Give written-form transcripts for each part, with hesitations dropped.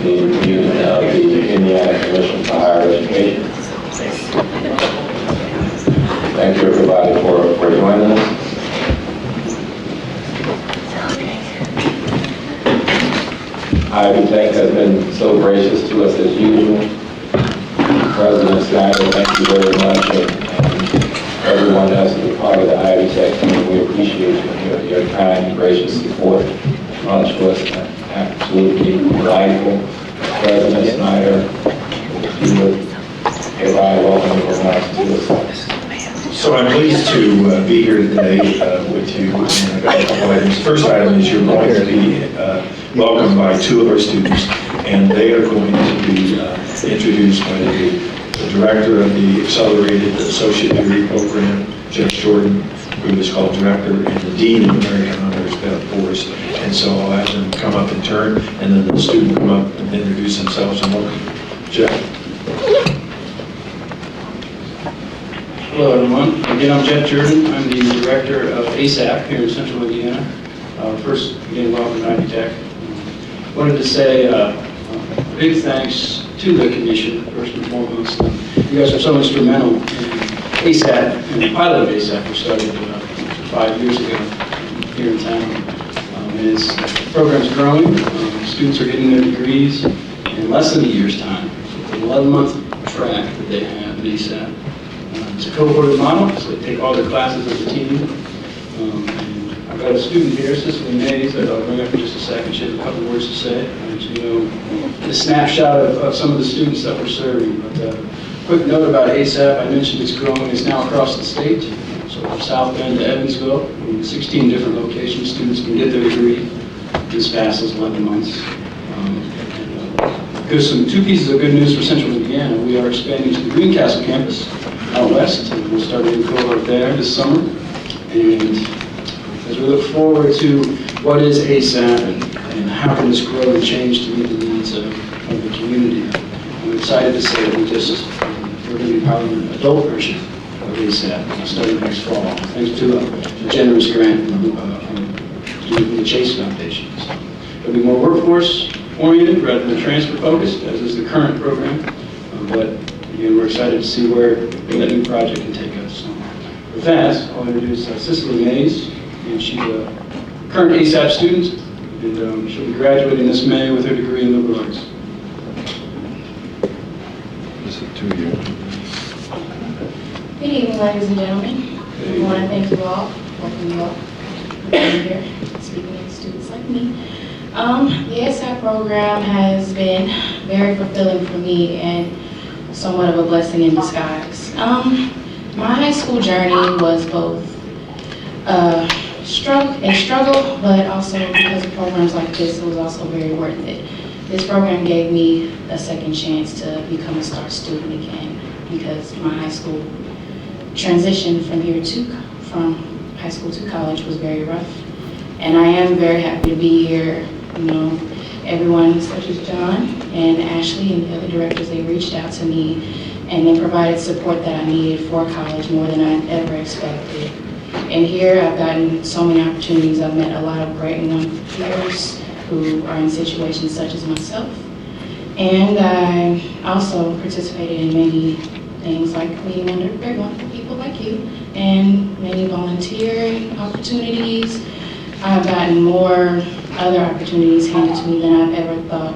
the Union of the Indiana Commission for Higher Education. Thank you everybody for joining us. Ivy Tech has been so gracious to us as usual. President Snyder, thank you very much, and everyone else who's a part of the Ivy Tech team. We appreciate your kind and gracious support. Much was absolutely delightful. President Snyder, if you would provide welcoming remarks to us. So I'm pleased to be here today with you. And I've got a couple items. First item is you're going to be welcomed by two of our students, and they are going to be introduced by the director of the Accelerated Associate Degree Program, Jeff Jordan, who is called director, and the Dean of American Honors, Beth Forrest. And so I'll have them come up in turn, and then the student come up and introduce themselves and welcome. Jeff. Hello everyone. Again, I'm Jeff Jordan. I'm the director of ASAP here in Central Indiana. First, again, welcome to Ivy Tech. Wanted to say big thanks to the commission, first and foremost. You guys are so instrumental in ASAP, and the pilot of ASAP was started 5 years ago here in town. And the program's growing. Students are getting their degrees in less than a year's time. It's an 11-month track that they have in ASAP. It's a cohorted model, so they take all their classes as a team. And I've got a student here, Cicely Mays, that I'll bring up in just a second. She has a couple of words to say. You know, a snapshot of some of the students that we're serving. But quick note about ASAP, I mentioned it's growing. It's now across the state. So from South Bend to Evansville, in 16 different locations, students can get their degree as fast as 11 months. There's two pieces of good news for Central Indiana. We are expanding to the Greencastle campus out west, and we'll start a new cohort there this summer. And as we look forward to what is ASAP and how can this grow and change to meet the needs of the community, I'm excited to say that we're going to be powering an adult version of ASAP starting next fall, thanks to a generous grant from the Chase Foundation. So it'll be more workforce-oriented rather than transfer-focused, as is the current program. But again, we're excited to see where that new project can take us. So with that, I'll introduce Cicely Mays, and she's a current ASAP student, and she'll be graduating this May with her degree in liberal arts. This is to you. Good evening, ladies and gentlemen. I want to thank you all, welcome you all for being here, speaking to students like me. The ASAP program has been very fulfilling for me and somewhat of a blessing in disguise. My high school journey was both a struggle, but also because of programs like this, it was also very worth it. This program gave me a second chance to become a STAR student again, because my high school transition from high school to college was very rough. And I am very happy to be here. You know, everyone such as John and Ashley and the other directors, they reached out to me and they provided support that I needed for college more than I ever expected. And here I've gotten so many opportunities. I've met a lot of great young peers who are in situations such as myself. And I also participated in many things like meeting under very wonderful people like you and many volunteering opportunities. I've gotten more other opportunities handed to me than I've ever thought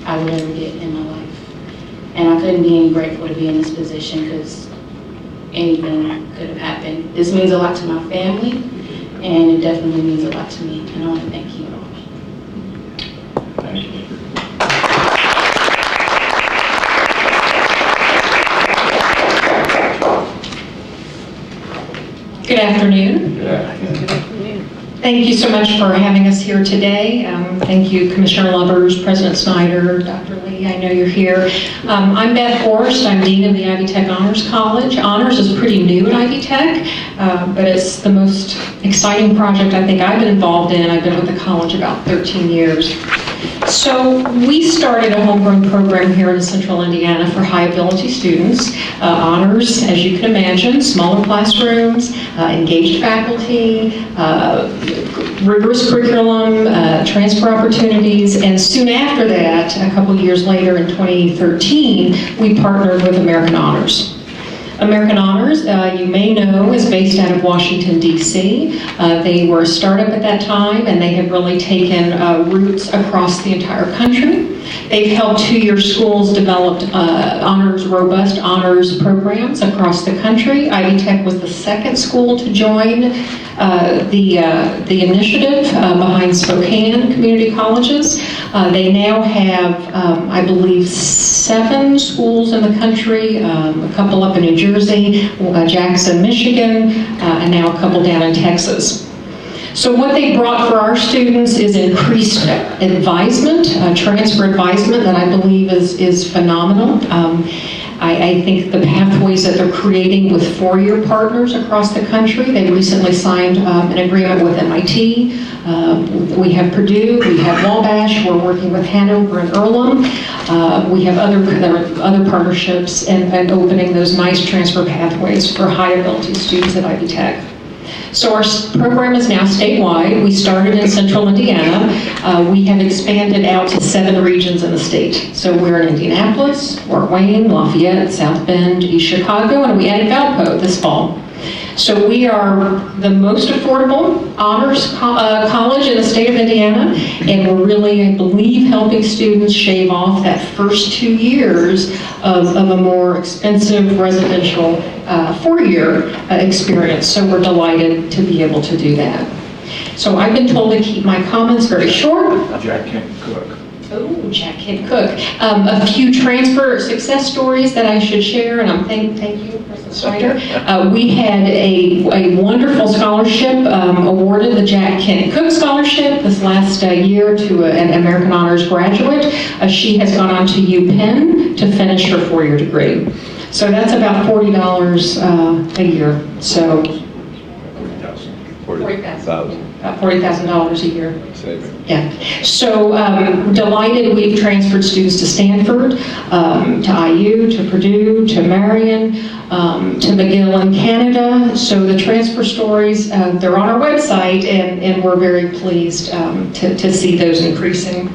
I would ever get in my life. And I couldn't be any grateful to be in this position because anything could have happened. This means a lot to my family, and it definitely means a lot to me. And I want to thank you all. Thank you. Good afternoon. Thank you so much for having us here today. Thank you, Commissioner Lubbers, President Snyder, Dr. Lee, I know you're here. I'm Beth Forrest. I'm Dean of the Ivy Tech Honors College. Honors is pretty new at Ivy Tech, but it's the most exciting project I think I've been involved in. I've been with the college about 13 years. So we started a homegrown program here in Central Indiana for high ability students. Honors, as you can imagine, smaller classrooms, engaged faculty, rigorous curriculum, transfer opportunities, and soon after that, a couple years later in 2013, we partnered with American Honors. American Honors, you may know, is based out of Washington, D.C. They were a startup at that time, and they have really taken roots across the entire country. They've helped two-year schools develop robust honors programs across the country. Ivy Tech was the second school to join the initiative behind Spokane Community Colleges. They now have, I believe, 7 schools in the country, a couple up in New Jersey, Jackson, Michigan, and now a couple down in Texas. So what they brought for our students is increased advisement, transfer advisement that I believe is phenomenal. I think the pathways that they're creating with four-year partners across the country, they recently signed an agreement with MIT, we have Purdue, we have Wabash, we're working with Hanover and Earlham, we have other partnerships and opening those nice transfer pathways for high-ability students at Ivy Tech. So our program is now statewide. We started in central Indiana. We have expanded out to 7 regions in the state. So we're in Indianapolis, Fort Wayne, Lafayette, South Bend, East Chicago, and we added Valpo this fall. So we are the most affordable honors college in the state of Indiana, and we're really, I believe, helping students shave off that first 2 years of a more expensive residential 4-year experience. So we're delighted to be able to do that. So I've been told to keep my comments very short. Jack can't cook. Oh, Jack can't cook. A few transfer success stories that I should share, and thank you, President Snyder. We had a wonderful scholarship awarded, the Jack Kent Cook Scholarship, this last year to an American Honors graduate. She has gone on to UPenn to finish her 4-year degree. So that's about $40 a year. So $40,000. About $40,000 a year. Yeah. So delighted we've transferred students to Stanford, to IU, to Purdue, to Marion, to McGill in Canada. So the transfer stories, they're on our website, and we're very pleased to see those increasing.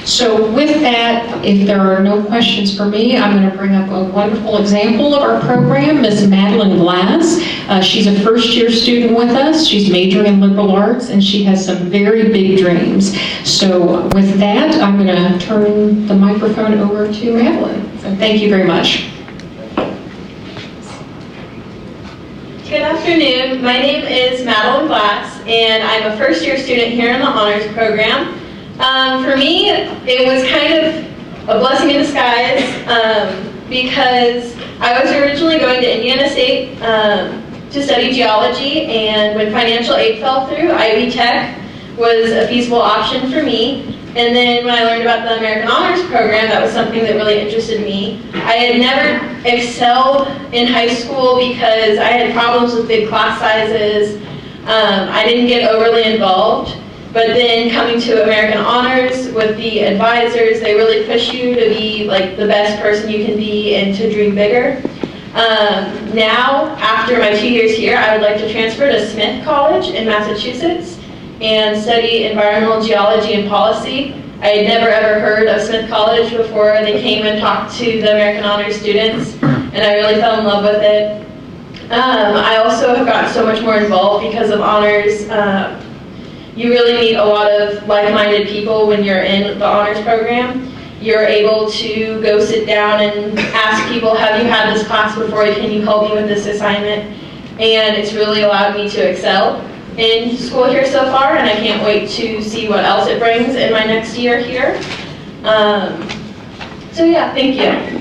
So with that, if there are no questions for me, I'm going to bring up a wonderful example of our program, Miss Madeline Glass. She's a first-year student with us. She's majoring in liberal arts, and she has some very big dreams. So with that, I'm going to turn the microphone over to Madeline. So thank you very much. Good afternoon. My name is Madeline Glass, and I'm a first-year student here in the honors program. For me, it was kind of a blessing in disguise because I was originally going to Indiana State to study geology, and when financial aid fell through, Ivy Tech was a feasible option for me. And then when I learned about the American Honors Program, that was something that really interested me. I had never excelled in high school because I had problems with big class sizes. I didn't get overly involved. But then coming to American Honors with the advisors, they really push you to be like the best person you can be and to dream bigger. Now, after my 2 years here, I would like to transfer to Smith College in Massachusetts and study environmental geology and policy. I had never ever heard of Smith College before they came and talked to the American Honors students, and I really fell in love with it. I also have gotten so much more involved because of honors. You really meet a lot of like-minded people when you're in the honors program. You're able to go sit down and ask people, have you had this class before? Can you help me with this assignment? And it's really allowed me to excel in school here so far, and I can't wait to see what else it brings in my next year here. So yeah, thank you.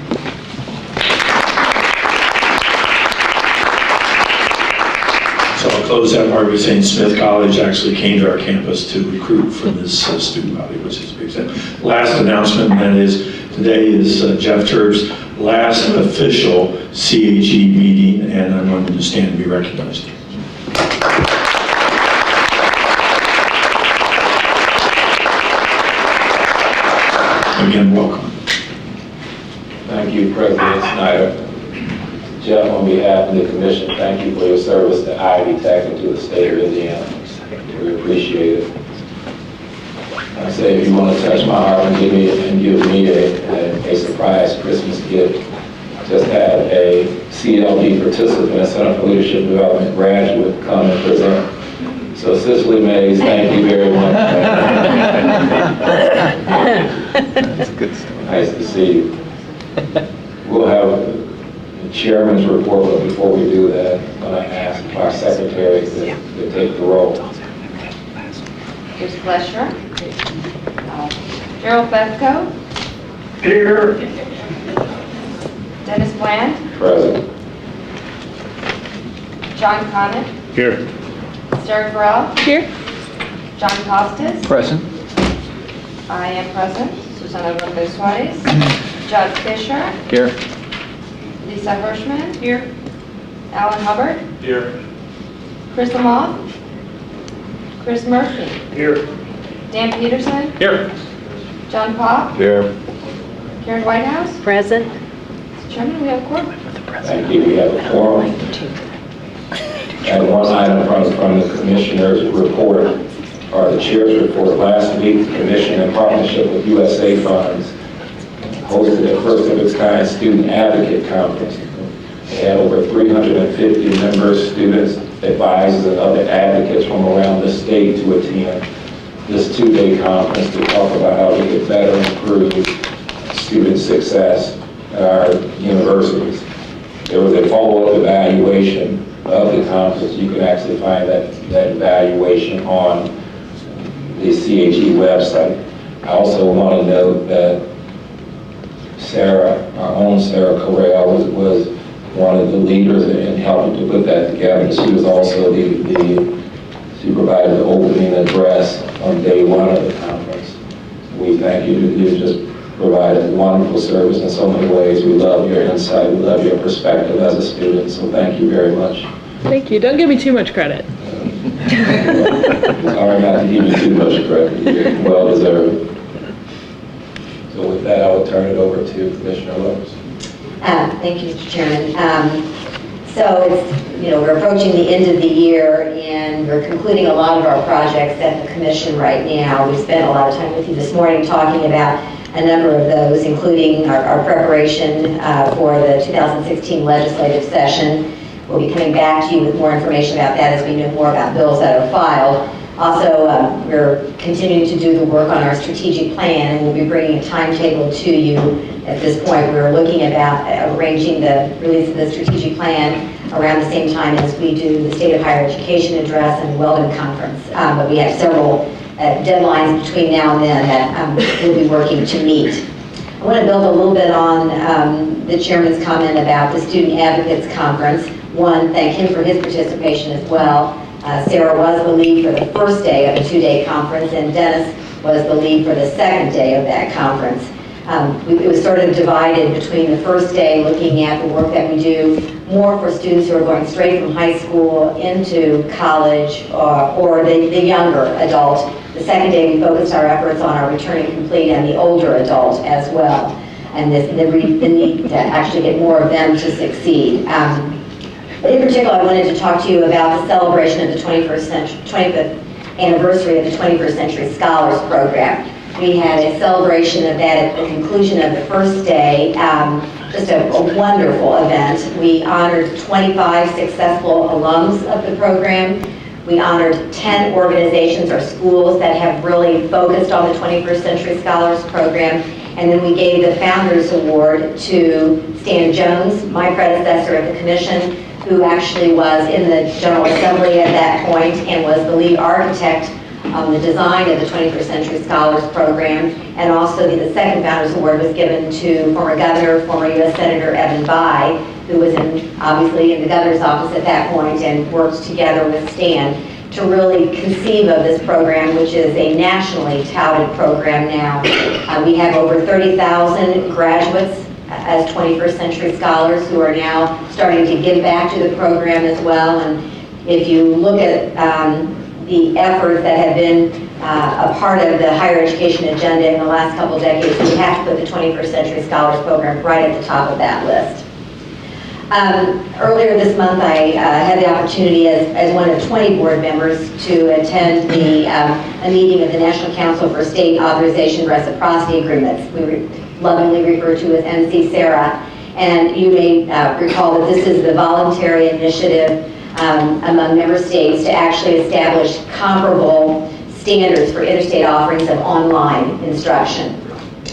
So I'll close that part by saying Smith College actually came to our campus to recruit for this student body, which is a big step. Last announcement, and that is today is Jeff Turb's last official CHE meeting, and I'm going to stand to be recognized. Again, welcome. Thank you, President Snyder. Jeff, on behalf of the Commission, thank you for your service to Ivy Tech and to the state of Indiana. We appreciate it. I say, if you want to touch my heart and give me a surprise Christmas gift, just have a CLD participant, Center for Leadership Development graduate come and present. So Cicely Mays, thank you very much. That's good stuff. Nice to see you. We'll have the chairman's report, but before we do that, I'm going to ask our secretary to take the roll. Here's Flesher. Gerald Bethco. Here. Dennis Bland. Present. John Conant. Here. Sarah Farrell. Here. John Costas. Present. I am present. Susana Lopez Suarez. Judd Fisher. Here. Lisa Hirschman. Here. Alan Hubbard. Here. Chris Lamoth. Chris Murphy. Here. Dan Peterson. Here. John Pop. Here. Karen Whitehouse. Present. Mr. Chairman, we have a quorum. Thank you. We have a quorum. And one item from the commissioner's report, or the chair's report. Last week, the commission, in partnership with USA Funds, hosted a first of its kind student advocate conference. They had over 350 members, students, advisors, and other advocates from around the state to attend this two-day conference to talk about how we could better improve student success at our universities. There was a follow-up evaluation of the conference. You can actually find that evaluation on the CHE website. I also want to note that Sarah, our own Sarah Correa, was one of the leaders in helping to put that together. She was also she provided the opening address on day one of the conference. We thank you. You just provided wonderful service in so many ways. We love your insight. We love your perspective as a student. So thank you very much. Thank you. Don't give me too much credit. Sorry not to give you too much credit. You're well deserved. So with that, I will turn it over to Commissioner Lubbers. Thank you, Mr. Chairman. So it's, we're approaching the end of the year and we're concluding a lot of our projects at the commission right now. We spent a lot of time with you this morning talking about a number of those, including our preparation for the 2016 legislative session. We'll be coming back to you with more information about that as we know more about bills that are filed. Also, we're continuing to do the work on our strategic plan, and we'll be bringing a timetable to you. At this point, we're looking about arranging the release of the strategic plan around the same time as we do the State of Higher Education Address and Weldon Conference. But we have several deadlines between now and then that we'll be working to meet. I want to build a little bit on the chairman's comment about the Student Advocates Conference. One, thank him for his participation as well. Sarah was the lead for the first day of the two-day conference, and Dennis was the lead for the second day of that conference. It was sort of divided between the first day looking at the work that we do more for students who are going straight from high school into college or the younger adult. The second day we focused our efforts on our returning complete and the older adult as well, and the need to actually get more of them to succeed. In particular, I wanted to talk to you about the celebration of the 25th anniversary of the 21st Century Scholars Program. We had a celebration of that at the conclusion of the first day, just a wonderful event. We honored 25 successful alums of the program. We honored 10 organizations or schools that have really focused on the 21st Century Scholars Program. And then we gave the Founders Award to Stan Jones, my predecessor at the commission, who actually was in the General Assembly at that point and was the lead architect on the design of the 21st Century Scholars Program. And also the second Founders Award was given to former Governor, former U.S. Senator Evan Bayh, who was obviously in the governor's office at that point and worked together with Stan to really conceive of this program, which is a nationally touted program now. We have over 30,000 graduates as 21st Century Scholars who are now starting to give back to the program as well. And if you look at the efforts that have been a part of the higher education agenda in the last couple decades, we have to put the 21st Century Scholars Program right at the top of that list. Earlier this month, I had the opportunity as one of 20 board members to attend a meeting of the National Council for State Authorization Reciprocity Agreements. We lovingly refer to as NC-SARA. And you may recall that this is the voluntary initiative among member states to actually establish comparable standards for interstate offerings of online instruction.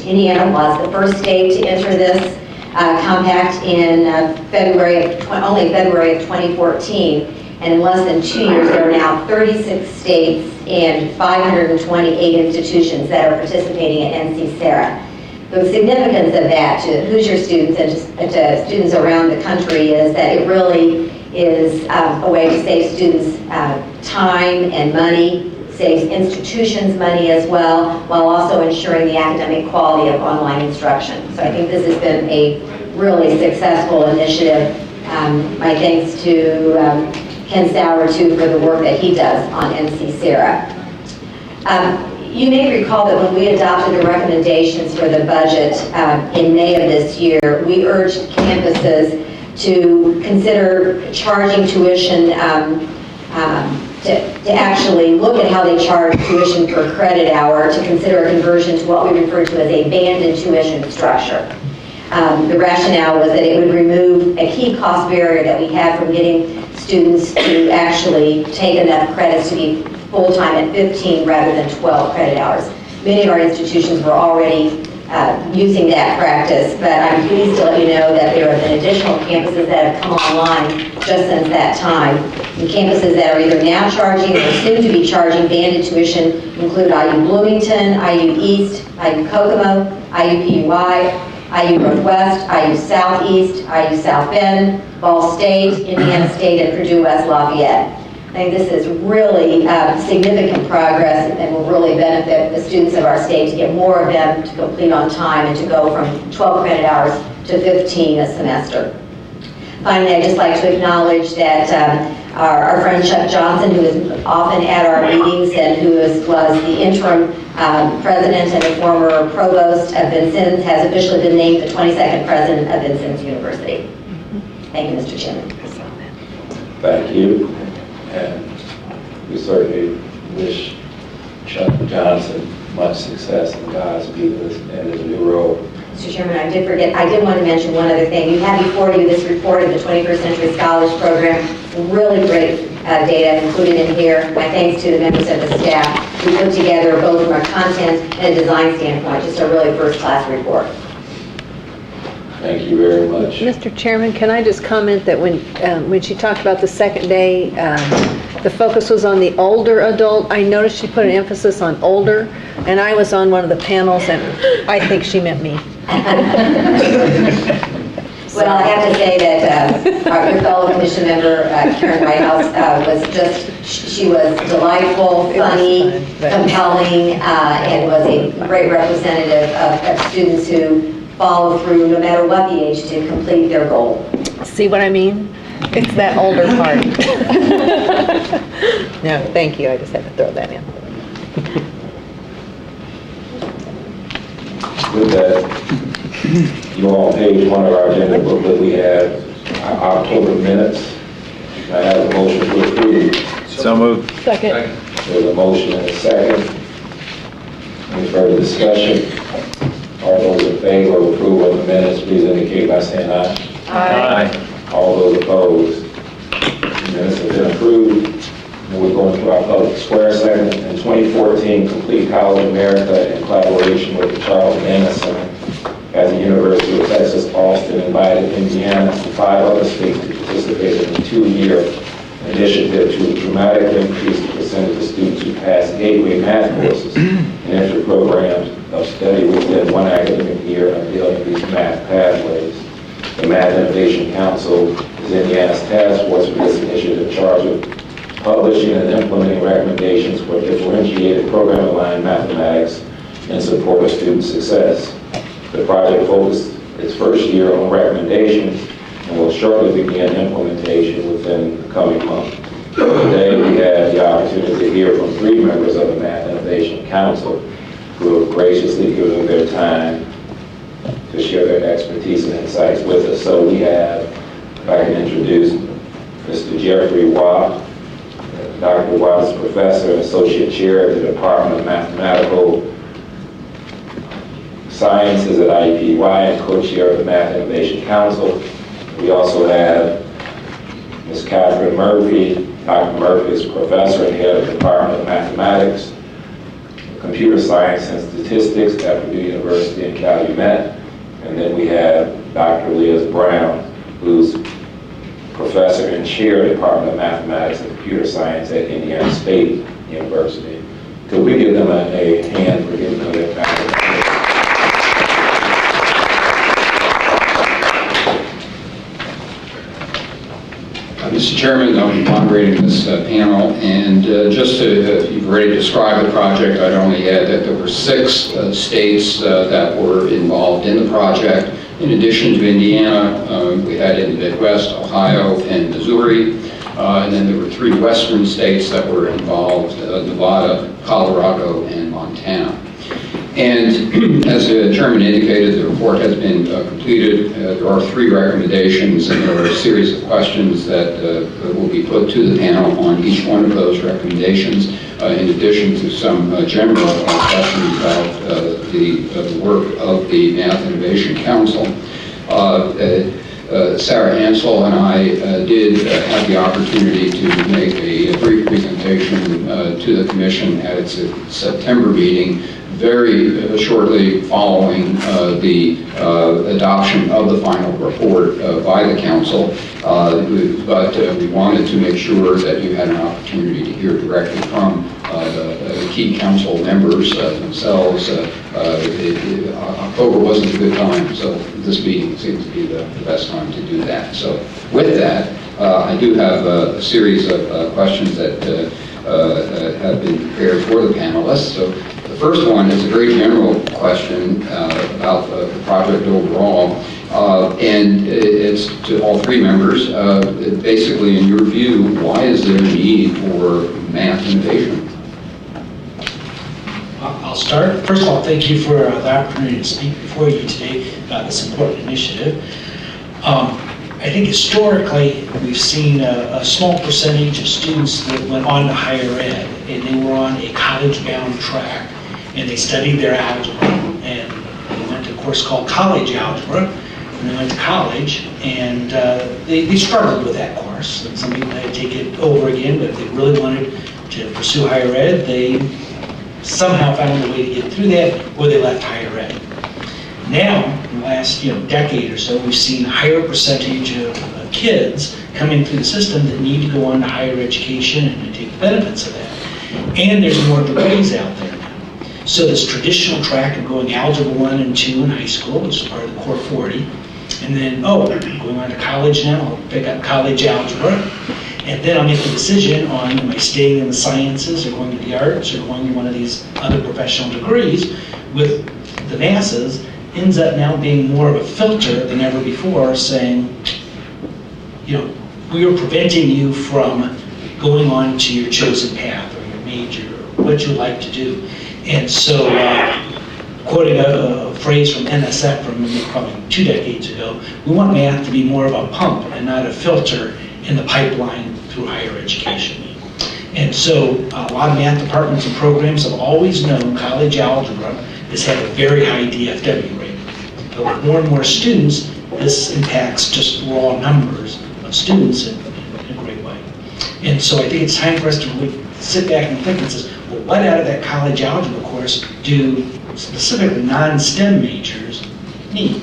Indiana was the first state to enter this compact in February of 2014, and in less than 2 years there are now 36 states and 528 institutions that are participating in NC-SARA. The significance of that to Hoosier students and to students around the country is that it really is a way to save students time and money, saves institutions money as well, while also ensuring the academic quality of online instruction. So I think this has been a really successful initiative. My thanks to Ken Sauer, too, for the work that he does on NC-SARA. You may recall that when we adopted the recommendations for the budget in May of this year, we urged campuses to consider charging tuition, to actually look at how they charge tuition per credit hour, to consider a conversion to what we refer to as a banded tuition structure. The rationale was that it would remove a key cost barrier that we had from getting students to actually take enough credits to be full-time at 15 rather than 12 credit hours. Many of our institutions were already using that practice, but I'm pleased to let you know that there have been additional campuses that have come online just since that time. And campuses that are either now charging or soon to be charging banded tuition include IU Bloomington, IU East, IU Kokomo, IU PUI, IU Northwest, IU Southeast, IU South Bend, Ball State, Indiana State, and Purdue West Lafayette. I think this is really significant progress and will really benefit the students of our state to get more of them to complete on time and to go from 12 credit hours to 15 a semester. Finally, I'd just like to acknowledge that our friend Chuck Johnson, who is often at our meetings and who was the interim president and the former provost of Vincennes, has officially been named the 22nd president of Vincennes University. Thank you, Mr. Chairman. Thank you. And we certainly wish Chuck Johnson much success and Godspeed in his new role. Mr. Chairman, I did want to mention one other thing. You have before you this report of the 21st Century Scholars Program. Really great data included in here. My thanks to the members of the staff. We put together both from a content and a design standpoint, just a really first-class report. Thank you very much. Mr. Chairman, can I just comment that when she talked about the second day, the focus was on the older adult. I noticed she put an emphasis on older, and I was on one of the panels, and I think she meant me. Well, I have to say that our fellow commission member, Karen Whitehouse, she was delightful, funny, compelling, and was a great representative of students who follow through, no matter what the age, to complete their goal. See what I mean? It's that older part. No, thank you. I just had to throw that in. With that, you all on page 1 of our agenda booklet, we have our October minutes. I have a motion to approve. So moved. Second. There's a motion and a second. Any further discussion? All those in favor of approval of the minutes, please indicate by saying aye. Aye. All those opposed? The minutes have been approved. And we're going to our public square segment. In 2014, Complete College America, in collaboration with the Charles Mann Center at the University of Texas, Austin, invited Indiana and 5 other states to participate in a 2-year initiative to dramatically increase the percentage of students who pass gateway math courses and enter programs of study within 1 academic year of building these math pathways. The Math Innovation Council is Indiana's task force for this initiative, charged with publishing and implementing recommendations for differentiated program-aligned mathematics in support of student success. The project focused its first year on recommendations and will shortly begin implementation within the coming month. Today, we have the opportunity to hear from 3 members of the Math Innovation Council who have graciously given their time to share their expertise and insights with us. So we have If I can introduce Mr. Jeffrey Watt. Dr. Watt is professor and associate chair of the Department of Mathematical Sciences at IUPUI and co-chair of the Math Innovation Council. We also have Ms. Catherine Murphy. Dr. Murphy is professor and head of the Department of Mathematics, Computer Science and Statistics at Purdue University in Calumet. And then we have Dr. Liz Brown, who's professor and chair of the Department of Mathematics and Computer Science at Indiana State University. Could we give them a hand for giving them their background? Mr. Chairman, I'll be moderating this panel, and just to, you've already described the project, I'd only add that there were 6 states that were involved in the project. In addition to Indiana, we had in the Midwest, Ohio, and Missouri, and then there were 3 western states that were involved, Nevada, Colorado, and Montana. And as the chairman indicated, the report has been completed. There are 3 recommendations, and there are a series of questions that will be put to the panel on each one of those recommendations, in addition to some general questions about the work of the Math Innovation Council. Sarah Ansel and I did have the opportunity to make a brief presentation to the Commission at its September meeting, very shortly following the adoption of the final report by the Council, but we wanted to make sure that you had an opportunity to hear directly from the key Council members themselves. October wasn't a good time, so this meeting seems to be the best time to do that. So with that, I do have a series of questions that have been prepared for the panelists. So the first one is a very general question about the project overall, and it's to all 3 members. Basically, in your view, why is there a need for math innovation? I'll start. First of all, thank you for the opportunity to speak before you today about this important initiative. I think historically, we've seen a small percentage of students that went on to higher ed, and they were on a college-bound track, and they studied their algebra, and they went to a course called college algebra, and they went to college, and they struggled with that course. And some people had to take it over again, but if they really wanted to pursue higher ed, they somehow found a way to get through that, or they left higher ed. Now, in the last decade or so, we've seen a higher percentage of kids coming through the system that need to go on to higher education and take the benefits of that. And there's more degrees out there now. So this traditional track of going Algebra 1 and 2 in high school, which is part of the Core 40, and then, going on to college now, I'll pick up college algebra, and then I'll make a decision on, am I staying in the sciences or going to the arts or going to one of these other professional degrees. With the masses, ends up now being more of a filter than ever before, saying, we are preventing you from going on to your chosen path or your major or what you like to do. And so, quoting a phrase from NSF from probably 2 decades ago, we want math to be more of a pump and not a filter in the pipeline through higher education. And so a lot of math departments and programs have always known college algebra has had a very high DFW rate. But with more and more students, this impacts just raw numbers of students in a great way. And so I think it's time for us to really sit back and think and say, well, what out of that college algebra course do specifically non-STEM majors need?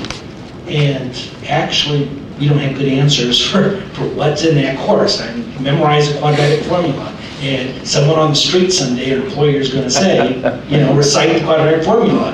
And actually, we don't have good answers for what's in that course. I memorize a quadratic formula. And someone on the street someday, an employer is going to say, recite the quadratic formula.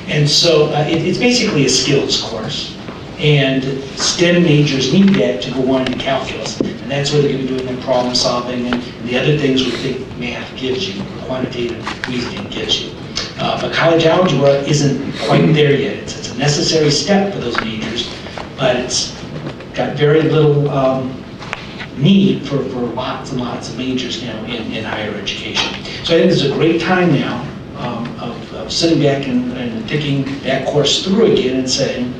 And so it's basically a skills course. And STEM majors need that to go on to calculus. And that's where they're going to be doing their problem solving and the other things we think math gives you, quantitative reasoning gives you. But college algebra isn't quite there yet. It's a necessary step for those majors, but it's got very little need for lots and lots of majors now in higher education. So I think it's a great time now of sitting back and thinking that course through again and saying,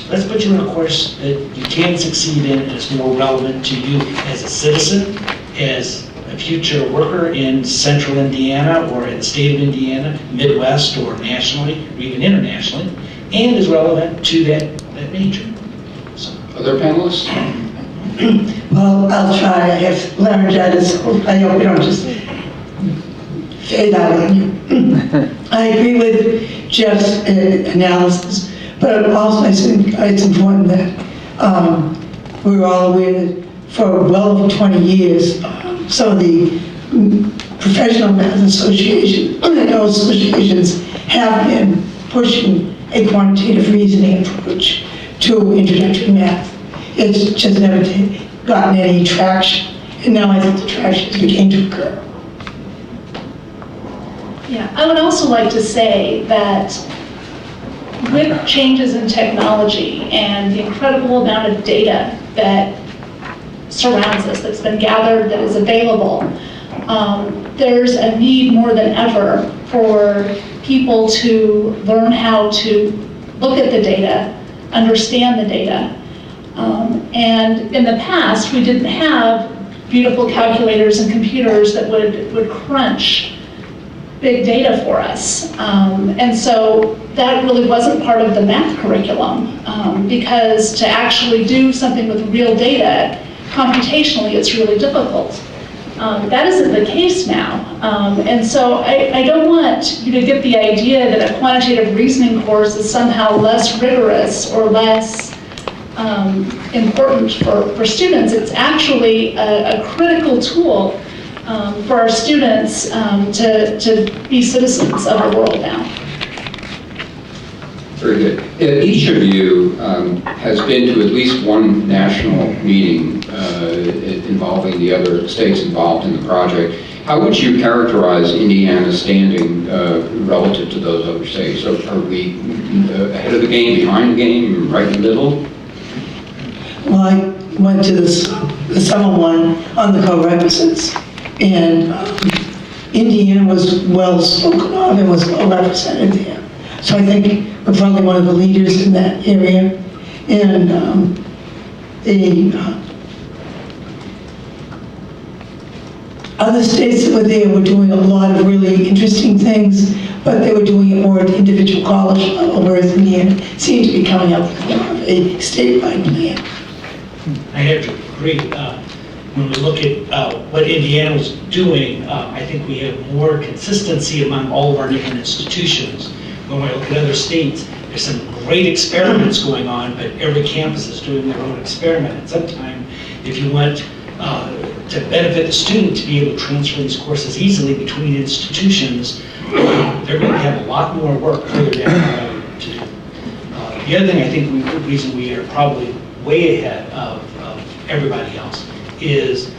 let's put you in a course that you can succeed in and is more relevant to you as a citizen, as a future worker in central Indiana or in the state of Indiana, Midwest or nationally, or even internationally, and is relevant to that major. So. Other panelists? Well, I'll try. I have laryngitis. I hope we don't just fade out on you. I agree with Jeff's analysis, but also I think it's important that we're all aware that for well over 20 years, some of the professional math associations have been pushing a quantitative reasoning approach to introductory math. It's just never gotten any traction, and now I think the traction is beginning to occur. Yeah, I would also like to say that with changes in technology and the incredible amount of data that surrounds us, that's been gathered, that is available, there's a need more than ever for people to learn how to look at the data, understand the data. And in the past, we didn't have beautiful calculators and computers that would crunch big data for us. And so that really wasn't part of the math curriculum, because to actually do something with real data, computationally, it's really difficult. That isn't the case now. And so I don't want you to get the idea that a quantitative reasoning course is somehow less rigorous or less important for students. It's actually a critical tool for our students to be citizens of our world now. Very good. Each of you has been to at least one national meeting involving the other states involved in the project. How would you characterize Indiana's standing relative to those other states? Are we ahead of the game, behind the game, right in the middle? Well, I went to the summer one on the co-represents, and Indiana was well spoken of and was well represented there. So I think we're probably one of the leaders in that area. And the other states that were there were doing a lot of really interesting things, but they were doing it more at the individual college level, whereas Indiana seemed to be coming up with more of a statewide plan. I have to agree. When we look at what Indiana was doing, I think we have more consistency among all of our different institutions. When we look at other states, there's some great experiments going on, but every campus is doing their own experiment. And sometimes, if you want to benefit the student to be able to transfer these courses easily between institutions, they're going to have a lot more work further down the road to do. The other thing I think the reason we are probably way ahead of everybody else is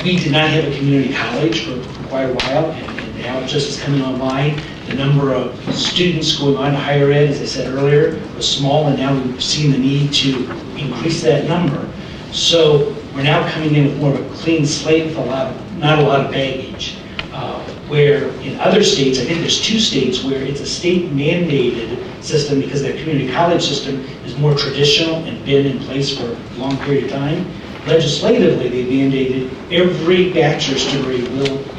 we did not have a community college for quite a while, and now it just is coming online. The number of students going on to higher ed, as I said earlier, was small, and now we've seen the need to increase that number. So we're now coming in with more of a clean slate with not a lot of baggage. Where in other states, I think there's 2 states where it's a state-mandated system because their community college system is more traditional and been in place for a long period of time. Legislatively, they mandated every bachelor's degree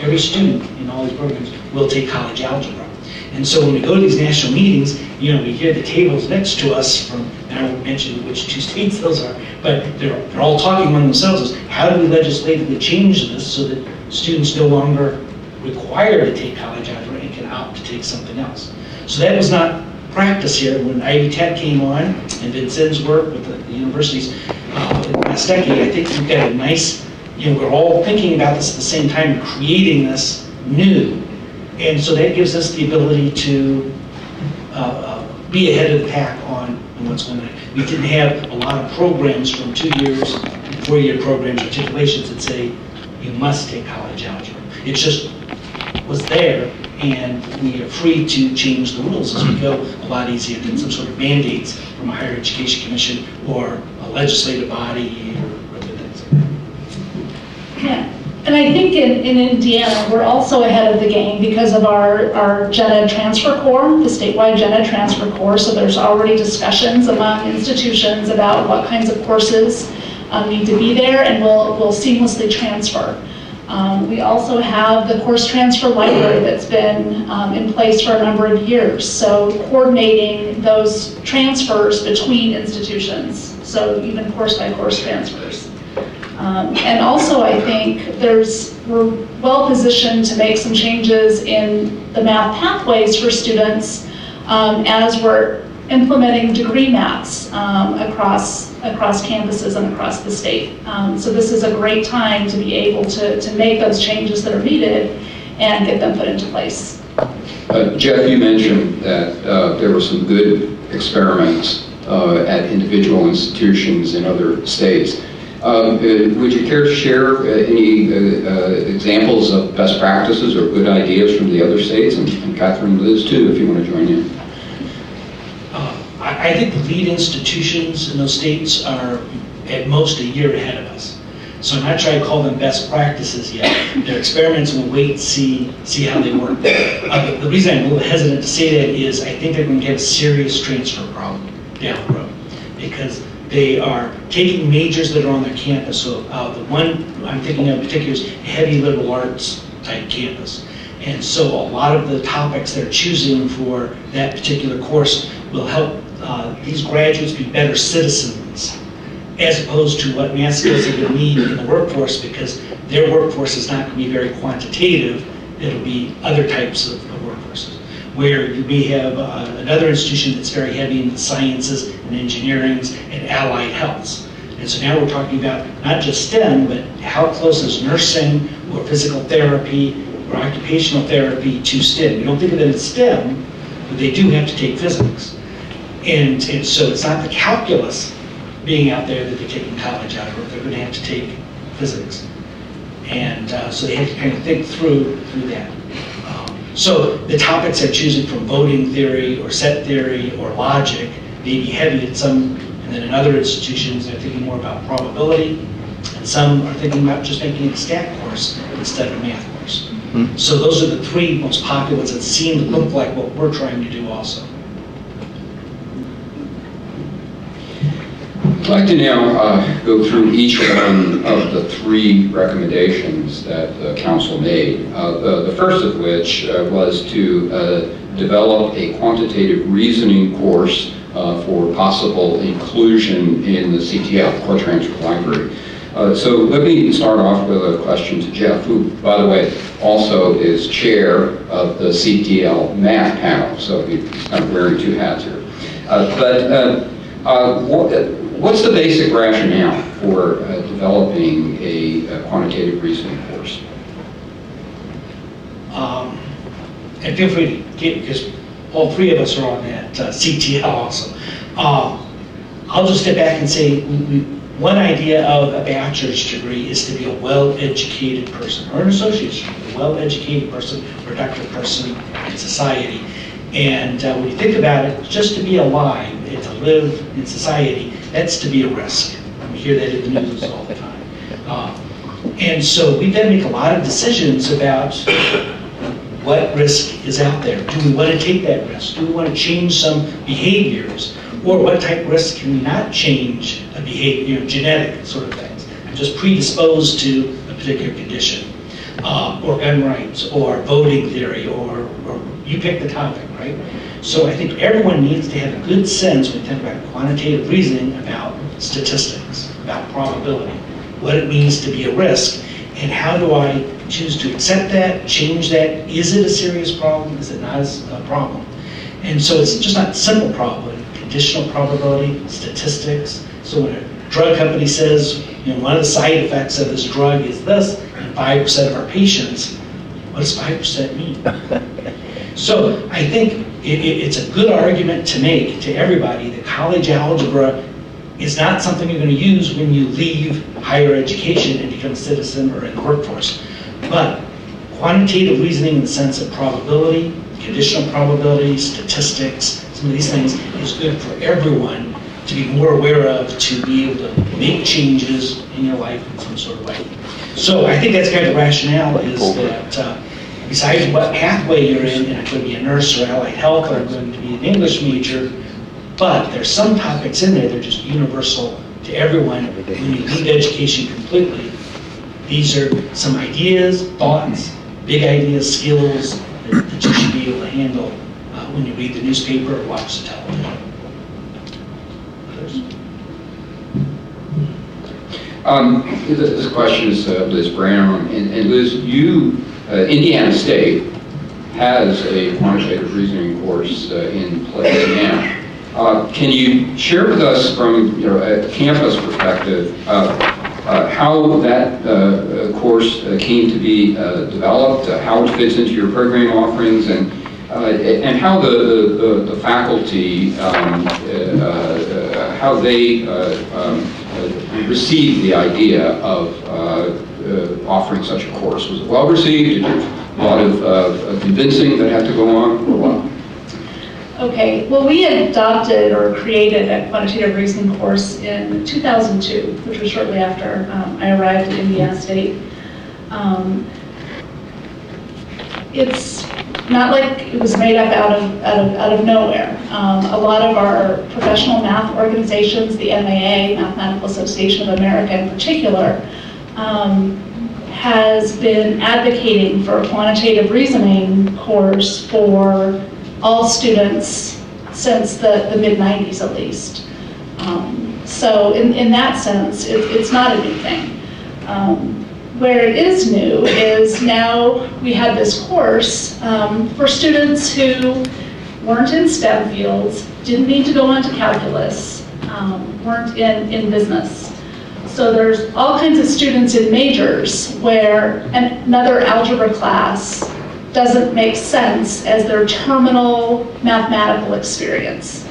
every student in all these programs will take college algebra. And so when we go to these national meetings, we hear the tables next to us from, and I won't mention which 2 states those are, but they're all talking among themselves as how do we legislatively change this so that students no longer required to take college algebra and can opt to take something else. So that was not practice here. When Ivy Tech came on and Vincennes worked with the universities in the last decade, I think we've got a nice, we're all thinking about this at the same time and creating this new. And so that gives us the ability to be ahead of the pack on what's going on. We didn't have a lot of programs from 2 years, 4-year programs, articulations that say you must take college algebra. It just was there, and we are free to change the rules as we go a lot easier than some sort of mandates from a higher education commission or a legislative body or other things like that. Yeah, And I think in Indiana, we're also ahead of the game because of our gen ed transfer corps, the statewide gen ed transfer corps. So there's already discussions among institutions about what kinds of courses need to be there and will seamlessly transfer. We also have the course transfer library that's been in place for a number of years. So coordinating those transfers between institutions, so even course by course transfers. And also I think we're well positioned to make some changes in the math pathways for students as we're implementing degree maps across campuses and across the state. So this is a great time to be able to make those changes that are needed and get them put into place. Jeff, you mentioned that there were some good experiments at individual institutions in other states. Would you care to share any examples of best practices or good ideas from the other states? And Catherine and Liz too, if you want to join in. I think the lead institutions in those states are at most a year ahead of us. So I'm not trying to call them best practices yet. They're experiments and we'll wait and see how they work. The reason I'm a little hesitant to say that is I think they're going to get a serious transfer problem down the road because they are taking majors that are on their campus. So the one I'm thinking of in particular is heavy liberal arts type campus. And so a lot of the topics they're choosing for that particular course will help these graduates be better citizens as opposed to what math skills they're going to need in the workforce because their workforce is not going to be very quantitative. It'll be other types of workforces. Where you may have another institution that's very heavy in the sciences and engineerings and allied healths. And so now we're talking about not just STEM, but how close is nursing or physical therapy or occupational therapy to STEM. We don't think of them as STEM, but they do have to take physics. And so it's not the calculus being out there that they're taking college out of, they're going to have to take physics. And so they have to kind of think through that. So the topics they're choosing from voting theory or set theory or logic may be heavy at some, and then in other institutions they're thinking more about probability, and some are thinking about just making it a stat course instead of a math course. Mm-hmm. So those are the three most popular ones that seem to look like what we're trying to do also. I'd like to now go through each one of the three recommendations that the council made. The first of which was to develop a quantitative reasoning course for possible inclusion in the CTL, Core Transfer Library. So let me start off with a question to Jeff, who, by the way, also is chair of the CTL math panel, so he's kind of wearing two hats here. What's the basic rationale for developing a quantitative reasoning course? And feel free to get, because all three of us are on that CTL also. I'll just step back and say, one idea of a bachelor's degree is to be a well-educated person, or an associate's degree, a well-educated person, productive person in society. And when you think about it, just to be alive and to live in society, that's to be a risk. We hear that in the news all the time. And so we then make a lot of decisions about what risk is out there. Do we want to take that risk? Do we want to change some behaviors? Or what type of risk can we not change a behavior, genetic sort of things? I'm just predisposed to a particular condition, or gun rights, or voting theory, or you pick the topic, right? So I think everyone needs to have a good sense when we think about quantitative reasoning about statistics, about probability, what it means to be a risk, and how do I choose to accept that, change that? Is it a serious problem? Is it not a problem? And so it's just not simple probability, conditional probability, statistics. So when a drug company says, one of the side effects of this drug is this, and 5% of our patients, what does 5% mean? So I think it's a good argument to make to everybody that college algebra is not something you're going to use when you leave higher education and become a citizen or in the workforce. But quantitative reasoning in the sense of probability, conditional probability, statistics, some of these things is good for everyone to be more aware of, to be able to make changes in your life in some sort of way. So I think that's kind of the rationale is that besides what pathway you're in, and it could be a nurse or allied health, or going to be an English major, but there's some topics in there that are just universal to everyone. When you leave education completely, these are some ideas, thoughts, big ideas, skills that you should be able to handle when you read the newspaper or watch the television. This question is Liz Brown, and Liz, you, Indiana State has a quantitative reasoning course in place now. Can you share with us from a campus perspective how that course came to be developed, how it fits into your program offerings, and how the faculty, how they received the idea of offering such a course? Was it well received? Did you a lot of convincing that had to go on, or what? Okay, well, we adopted or created a quantitative reasoning course in 2002, which was shortly after I arrived at Indiana State. It's not like it was made up out of nowhere. A lot of our professional math organizations, the MAA, Mathematical Association of America in particular, has been advocating for a quantitative reasoning course for all students since the mid-90s at least. So in that sense, it's not a new thing. Where it is new is now we have this course for students who weren't in STEM fields, didn't need to go on to calculus, weren't in business. So there's all kinds of students in majors where another algebra class doesn't make sense as their terminal mathematical experience.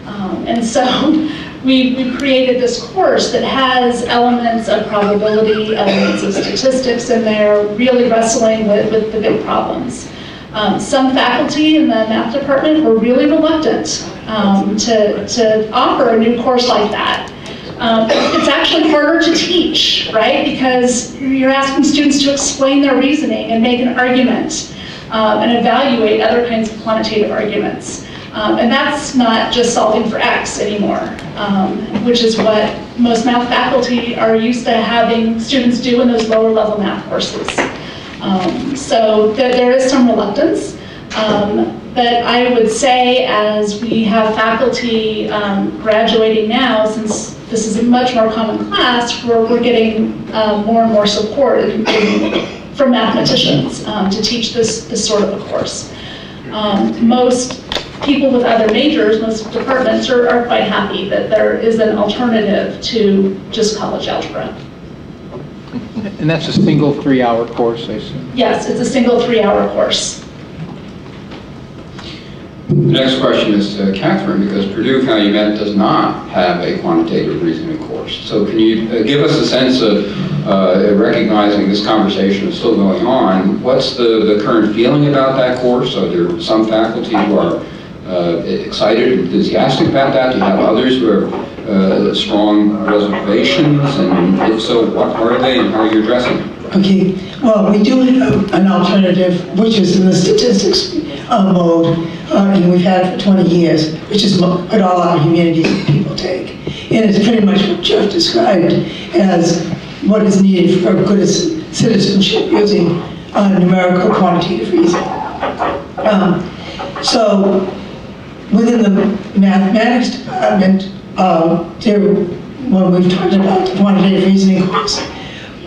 And so we created this course that has elements of probability, elements of statistics in there, really wrestling with the big problems. Some faculty in the math department were really reluctant to offer a new course like that. It's actually harder to teach, right? Because you're asking students to explain their reasoning and make an argument and evaluate other kinds of quantitative arguments. And that's not just solving for X anymore, which is what most math faculty are used to having students do in those lower level math courses. So there is some reluctance, but I would say as we have faculty graduating now, since this is a much more common class, we're getting more and more support from mathematicians to teach this sort of a course. Most people with other majors, most departments are quite happy that there is an alternative to just college algebra. And that's a single 3-hour course, I assume? Yes, it's a single 3-hour course. The next question is to Catherine, because Purdue Calumet does not have a quantitative reasoning course. So can you give us a sense of recognizing this conversation is still going on? What's the current feeling about that course? Are there some faculty who are excited, enthusiastic about that? Do you have others who have strong reservations? And if so, what are they and how are you addressing them? Okay, well, we do have an alternative, which is in the statistics mode, and we've had it for 20 years, which is what all our humanities people take. And it's pretty much what Jeff described as what is needed for good citizenship using numerical quantitative reasoning. So within the mathematics department, when we've talked about the quantitative reasoning course,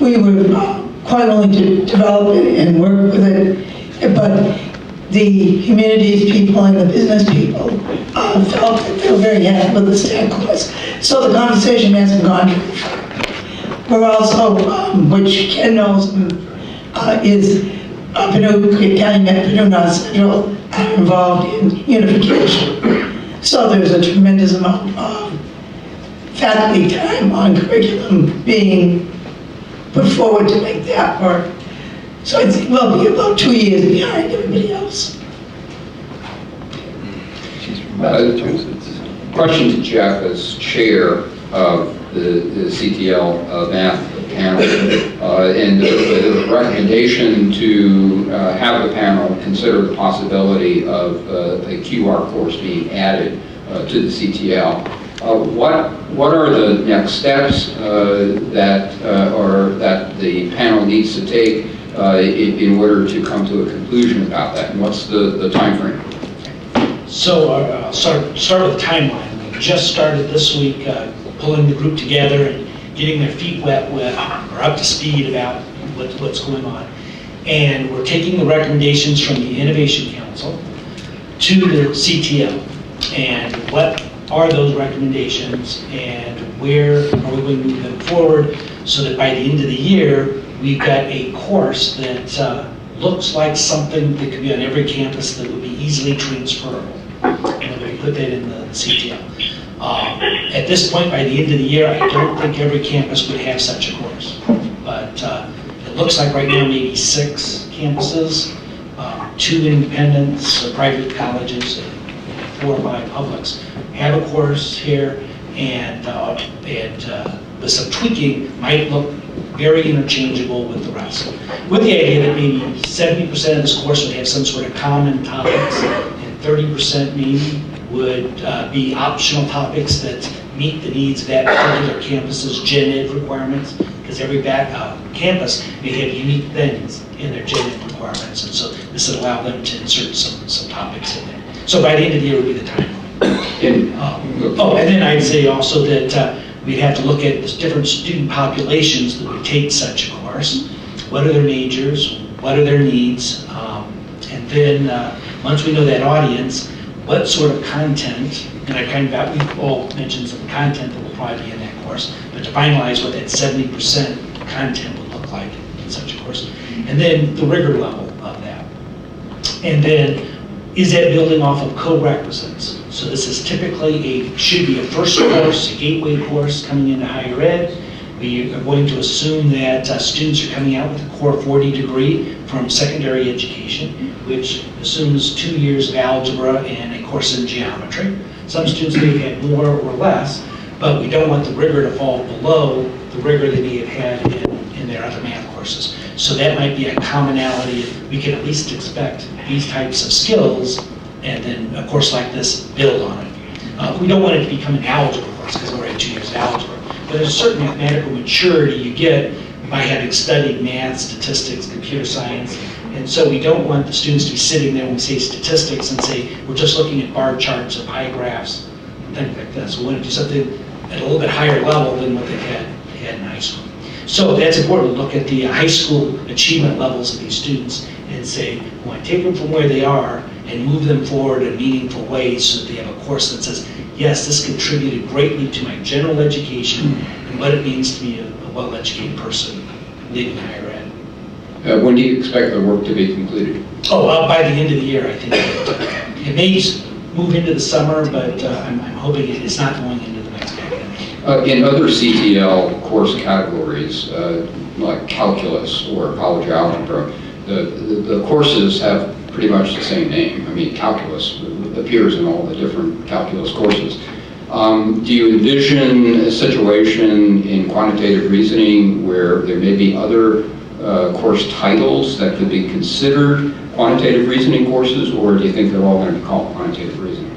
we were quite willing to develop it and work with it, but the humanities people and the business people felt that they were very happy with the STAT course. So the conversation hasn't gone too far. We're also, which Ken knows, is Purdue Calumet, Purdue North Central are involved in unification. So there's a tremendous amount of faculty time on curriculum being put forward to make that work. So we'll be about 2 years behind everybody else. Question to Jeff as chair of the CTL math panel, and the recommendation to have the panel consider the possibility of a QR course being added to the CTL. What are the next steps that the panel needs to take in order to come to a conclusion about that, and what's the time frame? So I'll start with the timeline. We just started this week pulling the group together and getting their feet wet or up to speed about what's going on. And we're taking the recommendations from the Innovation Council to the CTL. And what are those recommendations and where are we going to move them forward so that by the end of the year, we've got a course that looks like something that could be on every campus that would be easily transferable. And we put that in the CTL. At this point, by the end of the year, I don't think every campus would have such a course. But it looks like right now maybe 6 campuses, 2 independents, private colleges, and 4 or 5 publics have a course here, and with some tweaking, might look very interchangeable with the rest. With the idea that maybe 70% of this course would have some sort of common topics, and 30% maybe would be optional topics that meet the needs of that particular campus's gen ed requirements, because every campus may have unique things in their gen ed requirements, and so this would allow them to insert some topics in there. So by the end of the year would be the timeline. And then I'd say also that we'd have to look at the different student populations that would take such a course. What are their majors? What are their needs? And then once we know that audience, what sort of content, and we've all mentioned some content that will probably be in that course, but to finalize what that 70% content would look like in such a course. And then the rigor level of that. And then, is that building off of co-requisites? So this is typically should be a first course, a gateway course coming into higher ed. We are going to assume that students are coming out with a core 40 degree from secondary education, which assumes 2 years of algebra and a course in geometry. Some students may have had more or less, but we don't want the rigor to fall below the rigor they may have had in their other math courses. So that might be a commonality. We can at least expect these types of skills, and then a course like this build on it. We don't want it to become an algebra course because we already have 2 years of algebra. But there's a certain mathematical maturity you get by having studied math, statistics, computer science. And so we don't want the students to be sitting there when we say statistics and say, we're just looking at bar charts or pie graphs, things like that. So we want to do something at a little bit higher level than what they had in high school. So that's important to look at the high school achievement levels of these students and say, we want to take them from where they are and move them forward in meaningful ways so that they have a course that says, yes, this contributed greatly to my general education and what it means to be a well-educated person leaving higher ed. When do you expect the work to be completed? By the end of the year, I think. It may move into the summer, but I'm hoping it's not going into the next academic year. In other CTL course categories, like calculus or college algebra, the courses have pretty much the same name. I mean, calculus appears in all the different calculus courses. Do you envision a situation in quantitative reasoning where there may be other course titles that could be considered quantitative reasoning courses, or do you think they're all going to be called quantitative reasoning?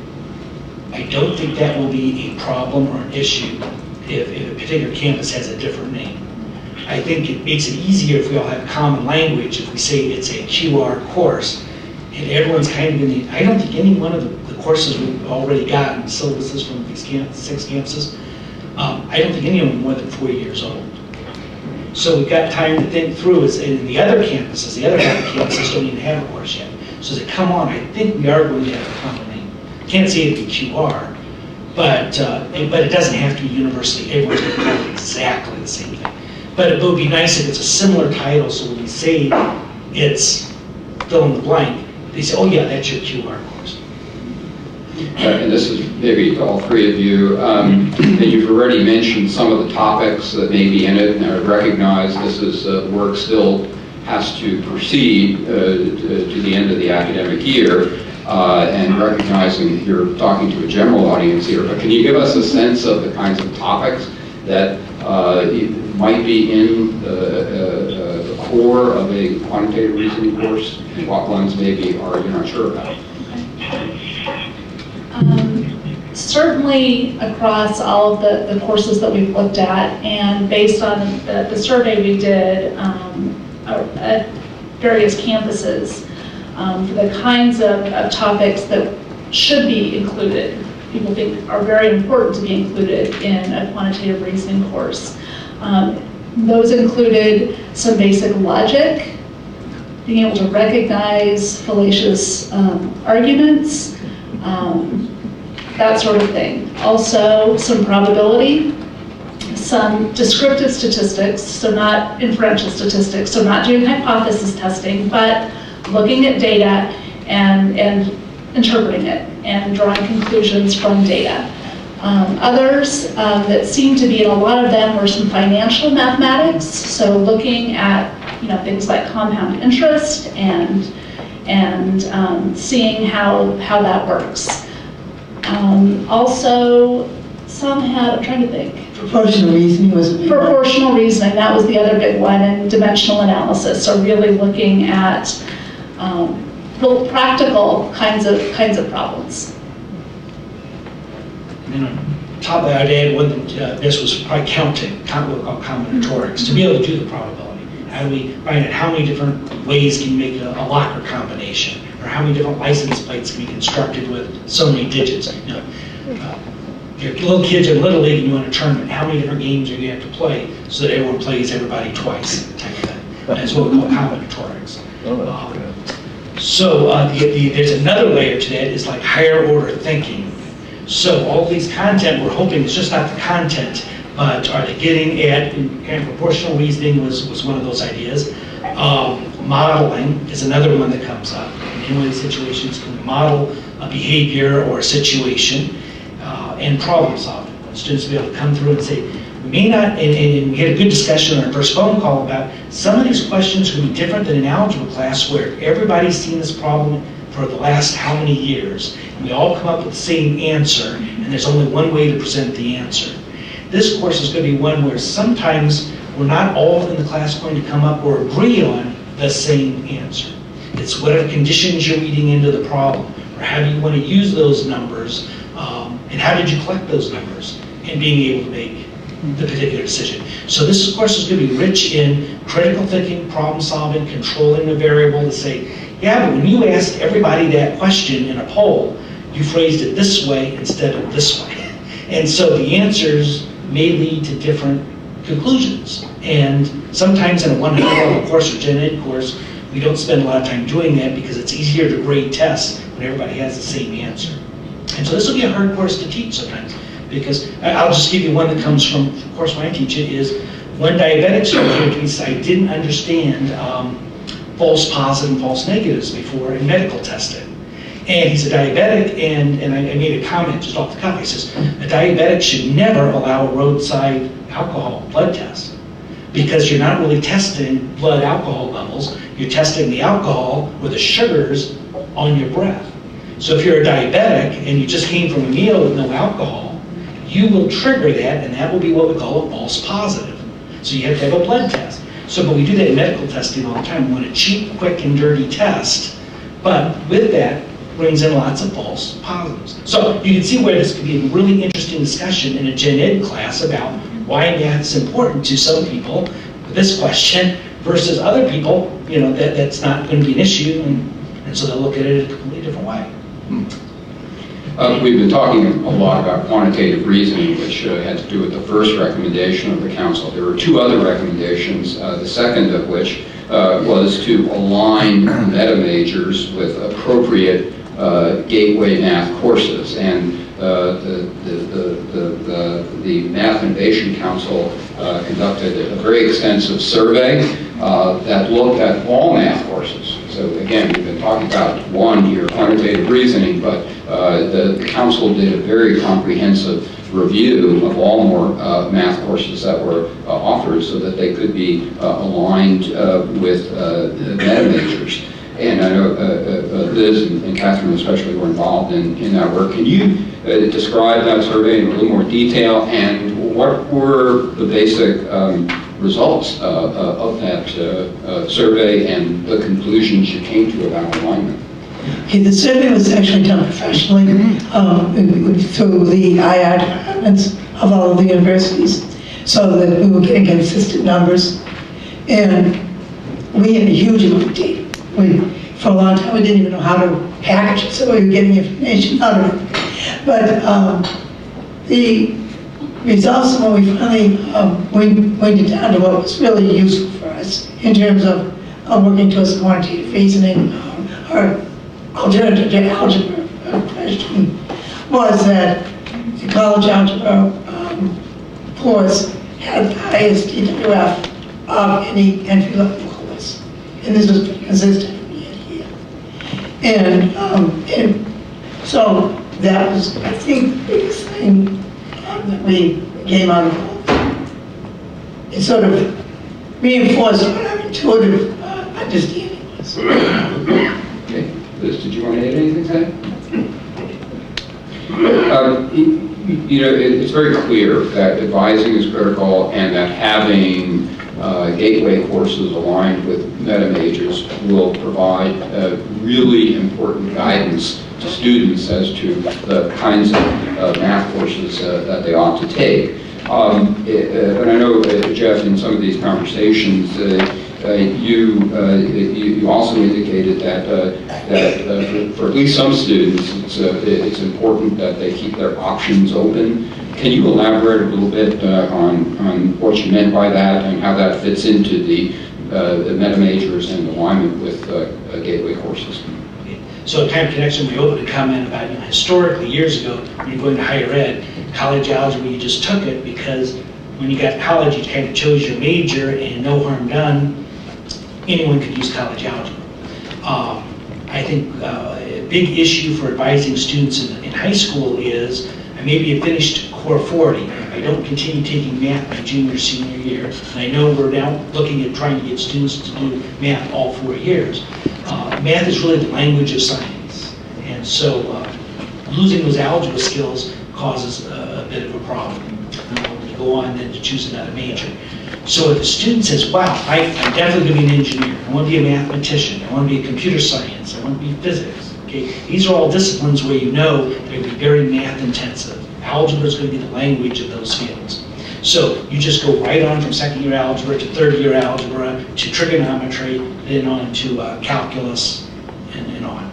I don't think that will be a problem or an issue if a particular campus has a different name. I think it makes it easier if we all have common language, if we say it's a QR course, and everyone's kind of in the, I don't think any one of the courses we've already gotten, syllabuses from these 6 campuses, I don't think any of them are more than 4 years old. So we've got time to think through, and the other campuses, the other half of campuses don't even have a course yet. So as they come on, I think we are going to have a common name. Can't say it'd be QR, but it doesn't have to be universally, everyone's going to call it exactly the same thing. But it would be nice if it's a similar title, so when we say it's fill in the blank, they say, oh yeah, that's your QR course. And this is maybe to all 3 of you. And you've already mentioned some of the topics that may be in it, and I recognize this is work still has to proceed to the end of the academic year, and recognizing you're talking to a general audience here, but can you give us a sense of the kinds of topics that might be in the core of a quantitative reasoning course, and what ones maybe you're not sure about? Certainly across all of the courses that we've looked at, and based on the survey we did at various campuses, for the kinds of topics that should be included, people think are very important to be included in a quantitative reasoning course. Those included some basic logic, being able to recognize fallacious arguments, that sort of thing. Also, some probability, some descriptive statistics, so not inferential statistics, so not doing hypothesis testing, but looking at data and interpreting it and drawing conclusions from data. Others that seemed to be, and a lot of them were some financial mathematics, so looking at things like compound interest and seeing how that works. Also, some had, I'm trying to think. Proportional reasoning was a big one. Proportional reasoning, that was the other big one, and dimensional analysis, so really looking at real practical kinds of problems. And on top of that, I'd add one that this was probably counting, what we call combinatorics, to be able to do the probability. How do we find out how many different ways can you make a locker combination, or how many different license plates can be constructed with so many digits. If your little kids are in Little League and you want a tournament, how many different games are you going to have to play so that everyone plays everybody twice, type of thing. That's what we call combinatorics. So there's another layer to that, is like higher order thinking. So all these content, we're hoping it's just not the content, but are they getting at, and proportional reasoning was one of those ideas. Modeling is another one that comes up. In many situations, can we model a behavior or a situation, and problem solving. Students will be able to come through and say, we may not, and we had a good discussion on our first phone call about some of these questions could be different than an algebra class where everybody's seen this problem for the last how many years, and we all come up with the same answer, and there's only one way to present the answer. This course is going to be one where sometimes we're not all in the class going to come up or agree on the same answer. It's what are conditions you're reading into the problem, or how do you want to use those numbers, and how did you collect those numbers, and being able to make the particular decision. So this course is going to be rich in critical thinking, problem solving, controlling the variable to say, yeah, but when you asked everybody that question in a poll, you phrased it this way instead of this way. And so the answers may lead to different conclusions. And sometimes in a 100-level course or gen ed course, we don't spend a lot of time doing that because it's easier to grade tests when everybody has the same answer. And so this will be a hard course to teach sometimes, because I'll just give you one that comes from the course when I teach it, is one diabetic student came to me and said, I didn't understand false positive and false negatives before in medical testing. And he's a diabetic, and I made a comment just off the cuff. He says, a diabetic should never allow a roadside alcohol blood test, because you're not really testing blood alcohol levels, you're testing the alcohol or the sugars on your breath. So if you're a diabetic and you just came from a meal with no alcohol, you will trigger that, and that will be what we call a false positive. So you have to have a blood test. So, but we do that in medical testing all the time. We want a cheap, quick, and dirty test, but with that brings in lots of false positives. So you can see where this could be a really interesting discussion in a gen ed class about why math's important to some people with this question versus other people, that's not going to be an issue, and so they'll look at it a completely different way. We've been talking a lot about quantitative reasoning, which had to do with the first recommendation of the council. There were two other recommendations, the second of which was to align meta majors with appropriate gateway math courses. And the Math Innovation Council conducted a very extensive survey that looked at all math courses. So again, we've been talking about one here, quantitative reasoning, but the council did a very comprehensive review of all more math courses that were offered so that they could be aligned with meta majors. And I know Liz and Catherine especially were involved in that work. Can you describe that survey in a little more detail, and what were the basic results of that survey and the conclusions you came to about alignment? Okay, the survey was actually done professionally through the IR departments of all of the universities, so that we were getting consistent numbers. And we had a huge amount of data. For a long time, we didn't even know how to package it, so we were getting information out of it. But the results, when we finally went it down to what was really useful for us in terms of working towards quantitative reasoning or alternative to algebra question, was that the college algebra course had the highest DWF of any entry-level course. And this was pretty consistent from year to year. And so that was, I think, the biggest thing that we came out of. It sort of reinforced what our intuitive understanding was. Okay, Liz, did you want to add anything to that? You know, it's very clear that advising is critical and that having gateway courses aligned with meta majors will provide really important guidance to students as to the kinds of math courses that they ought to take. But I know, Jeff, in some of these conversations, you also indicated that for at least some students, it's important that they keep their options open. Can you elaborate a little bit on what you meant by that and how that fits into the meta majors and alignment with gateway courses? So it kind of connects with my opening comment about, historically, years ago, when you're going to higher ed, college algebra, you just took it because when you got to college, you kind of chose your major, and no harm done, anyone could use college algebra. I think a big issue for advising students in high school is, maybe you finished Core 40, I don't continue taking math my junior, senior year, and I know we're now looking at trying to get students to do math all 4 years. Math is really the language of science, and so losing those algebra skills causes a bit of a problem when you go on then to choose another major. So if a student says, wow, I'm definitely going to be an engineer, I want to be a mathematician, I want to be a computer science, I want to be physics, okay? These are all disciplines where you know they're going to be very math intensive. Algebra is going to be the language of those fields. So you just go right on from second year algebra to third year algebra to trigonometry, then on to calculus and on.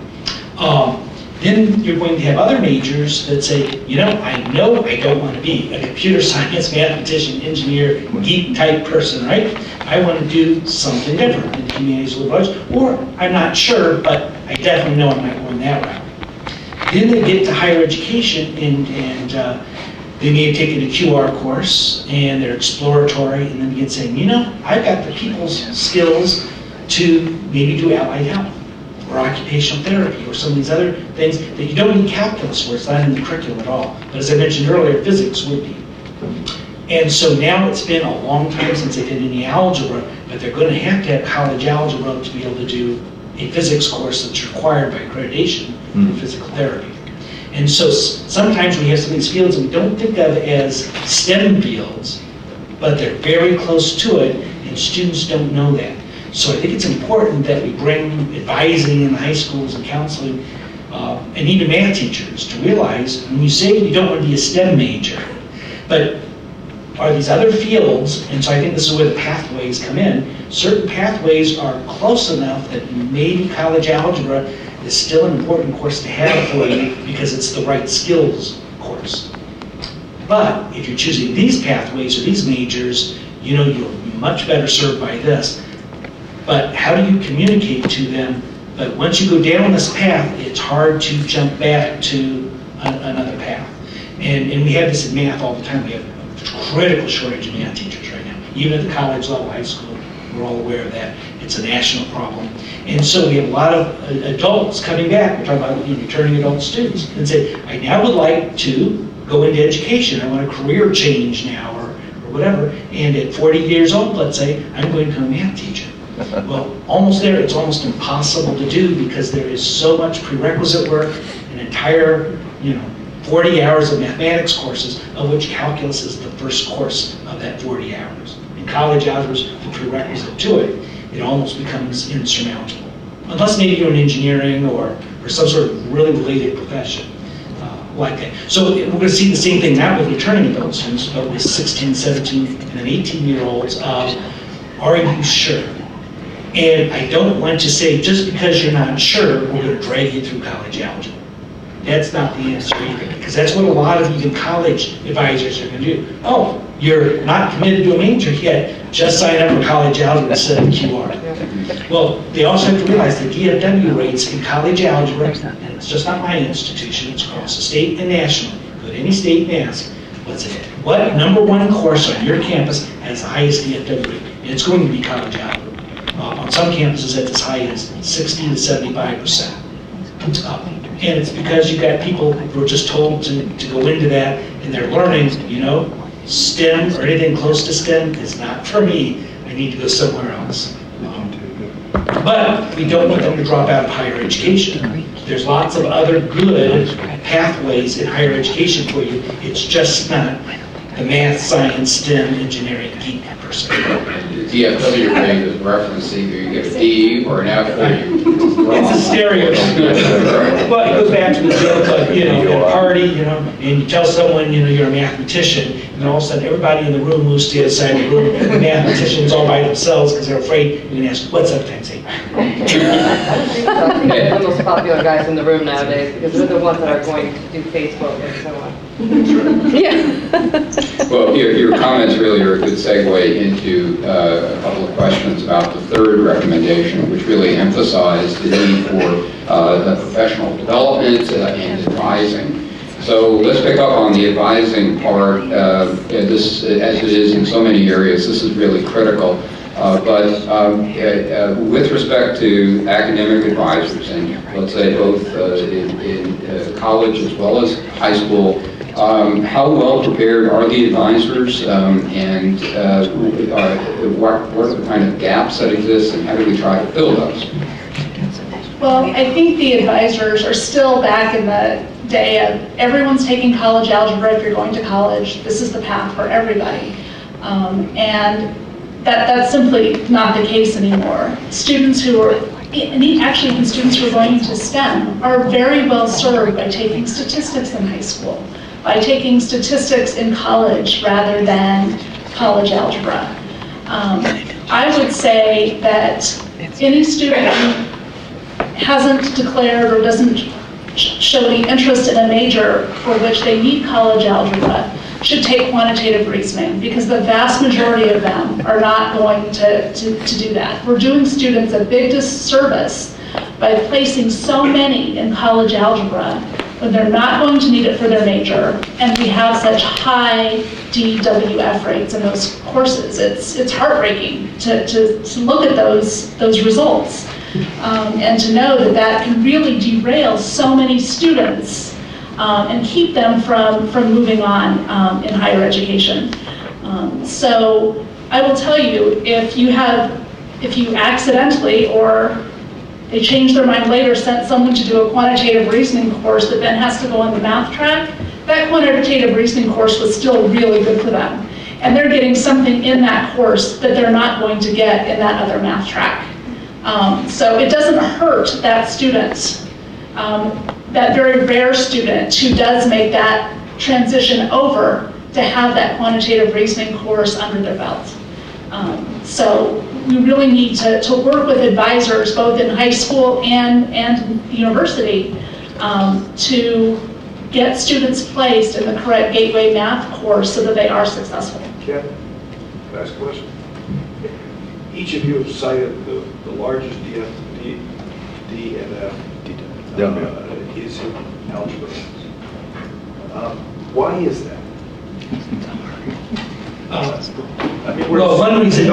Then you're going to have other majors that say, I know I don't want to be a computer science, mathematician, engineer, geek type person, right? I want to do something different in the humanities or liberal arts, or I'm not sure, but I definitely know I'm not going that route. Then they get to higher education and they may have taken a QR course and they're exploratory and then begin saying, I've got the people's skills to maybe do allied health or occupational therapy or some of these other things that you don't need calculus for. It's not in the curriculum at all. But as I mentioned earlier, physics would be. And so now it's been a long time since they did any algebra, but they're going to have college algebra to be able to do a physics course that's required by accreditation for physical therapy. And so sometimes we have some of these fields that we don't think of as STEM fields, but they're very close to it, and students don't know that. So I think it's important that we bring advising in the high schools and counseling, and even math teachers, to realize when you say you don't want to be a STEM major, but are these other fields, and so I think this is where the pathways come in, certain pathways are close enough that maybe college algebra is still an important course to have for you because it's the right skills course. But if you're choosing these pathways or these majors, you're much better served by this. But how do you communicate to them? But once you go down this path, it's hard to jump back to another path. And we have this in math all the time. We have a critical shortage of math teachers right now. Even at the college level, high school, we're all aware of that. It's a national problem. And so we have a lot of adults coming back. We're talking about returning adult students and say, I now would like to go into education. I want a career change now or whatever. And at 40 years old, let's say, I'm going to become a math teacher. Well, almost there, it's almost impossible to do because there is so much prerequisite work, an entire, 40 hours of mathematics courses, of which calculus is the first course of that 40 hours. And college algebra is the prerequisite to it, it almost becomes insurmountable. Unless maybe you're in engineering or some sort of really related profession like that. So we're going to see the same thing not with returning adult students, but with 16, 17, and then 18-year-olds. Are you sure? And I don't want to say just because you're not sure, we're going to drag you through college algebra. That's not the answer either, because that's what a lot of even college advisors are going to do. Oh, you're not committed to a major yet, just sign up for college algebra instead of QR. Well, they also have to realize the DFW rates in college algebra, and it's just not my institution, it's across the state and national. Go to any state and ask, what #1 course on your campus has the highest DFW rate? And it's going to be college algebra. On some campuses, it's as high as 60 to 75%. And it's because you've got people who are just told to go into that, and they're learning, STEM or anything close to STEM is not for me. I need to go somewhere else. But we don't want them to drop out of higher education. There's lots of other good pathways in higher education for you. It's just not the math, science, STEM, engineering, geek person. The DFW rate is reference either you get a D or an F or you... It's a stereotype. Well, it goes back to the joke of, at a party, and you tell someone, you're a mathematician, and all of a sudden everybody in the room moves to the other side of the room, and the mathematician's all by themselves because they're afraid you're going to ask, what's up times 8? I think they're the most popular guys in the room nowadays because they're the ones that are going to do Facebook and so on. Yeah. Well, your comments really are a good segue into a couple of questions about the third recommendation, which really emphasized the need for professional development and advising. So let's pick up on the advising part. This, as it is in so many areas, this is really critical. But with respect to academic advisors, and let's say both in college as well as high school, how well prepared are the advisors, and what are the kind of gaps that exist, and how do we try to fill those? Well, I think the advisors are still back in the day of everyone's taking college algebra if you're going to college. This is the path for everybody. And that's simply not the case anymore. Students who are, actually even students who are going into STEM are very well served by taking statistics in high school, by taking statistics in college rather than college algebra. I would say that any student who hasn't declared or doesn't show any interest in a major for which they need college algebra should take quantitative reasoning, because the vast majority of them are not going to do that. We're doing students a big disservice by placing so many in college algebra when they're not going to need it for their major, and we have such high DWF rates in those courses. It's heartbreaking to look at those results and to know that that can really derail so many students and keep them from moving on in higher education. So I will tell you, if you accidentally or they change their mind later, sent someone to do a quantitative reasoning course that then has to go on the math track, that quantitative reasoning course was still really good for them. And they're getting something in that course that they're not going to get in that other math track. So it doesn't hurt that student, that very rare student who does make that transition over to have that quantitative reasoning course under their belt. So we really need to work with advisors both in high school and university to get students placed in the correct gateway math course so that they are successful. Ken, can I ask a question? Each of you have cited the largest DNF is in algebra. Why is that? Well, one reason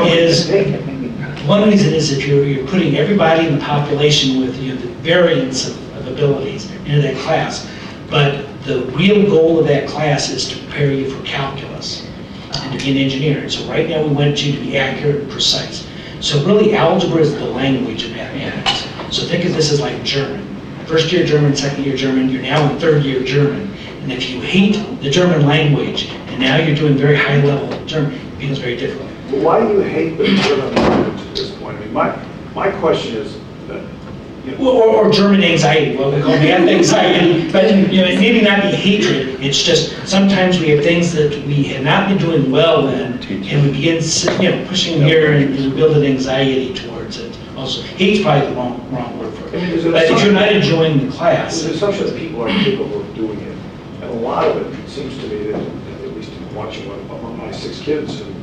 is that you're putting everybody in the population with the variance of abilities into that class. But the real goal of that class is to prepare you for calculus and to be an engineer. And so right now we want you to be accurate and precise. So really algebra is the language of mathematics. So think of this as like German. First year German, second year German, you're now in third year German. And if you hate the German language, and now you're doing very high level German, it becomes very difficult. Why do you hate the German language at this point? I mean, my question is, Or German anxiety, what we call math anxiety, but it maybe not be hatred, it's just sometimes we have things that we have not been doing well in, and we begin pushing here and build an anxiety towards it. Also, hate's probably the wrong word for it. But if you're not enjoying the class. There's an assumption that people are capable of doing it, and a lot of it seems to me that, at least watching among my 6 kids and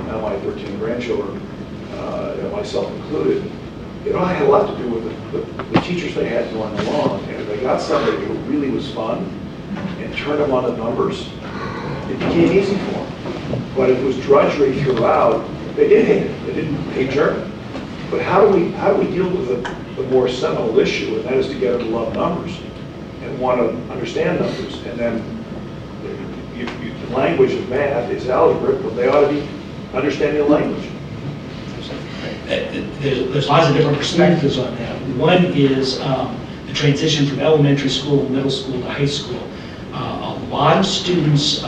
now my 13 grandchildren, myself included, I had a lot to do with the teachers they had going along, and if they got somebody who really was fun and turned them on the numbers, it became easy for them. But if it was drudgery throughout, they did hate it. They didn't hate German. But how do we deal with the more seminal issue, and that is to get them to love numbers and want to understand numbers, and then the language of math is algebra, but they ought to be understanding the language. There's lots of different perspectives on that. One is the transition from elementary school, middle school to high school. A lot of students,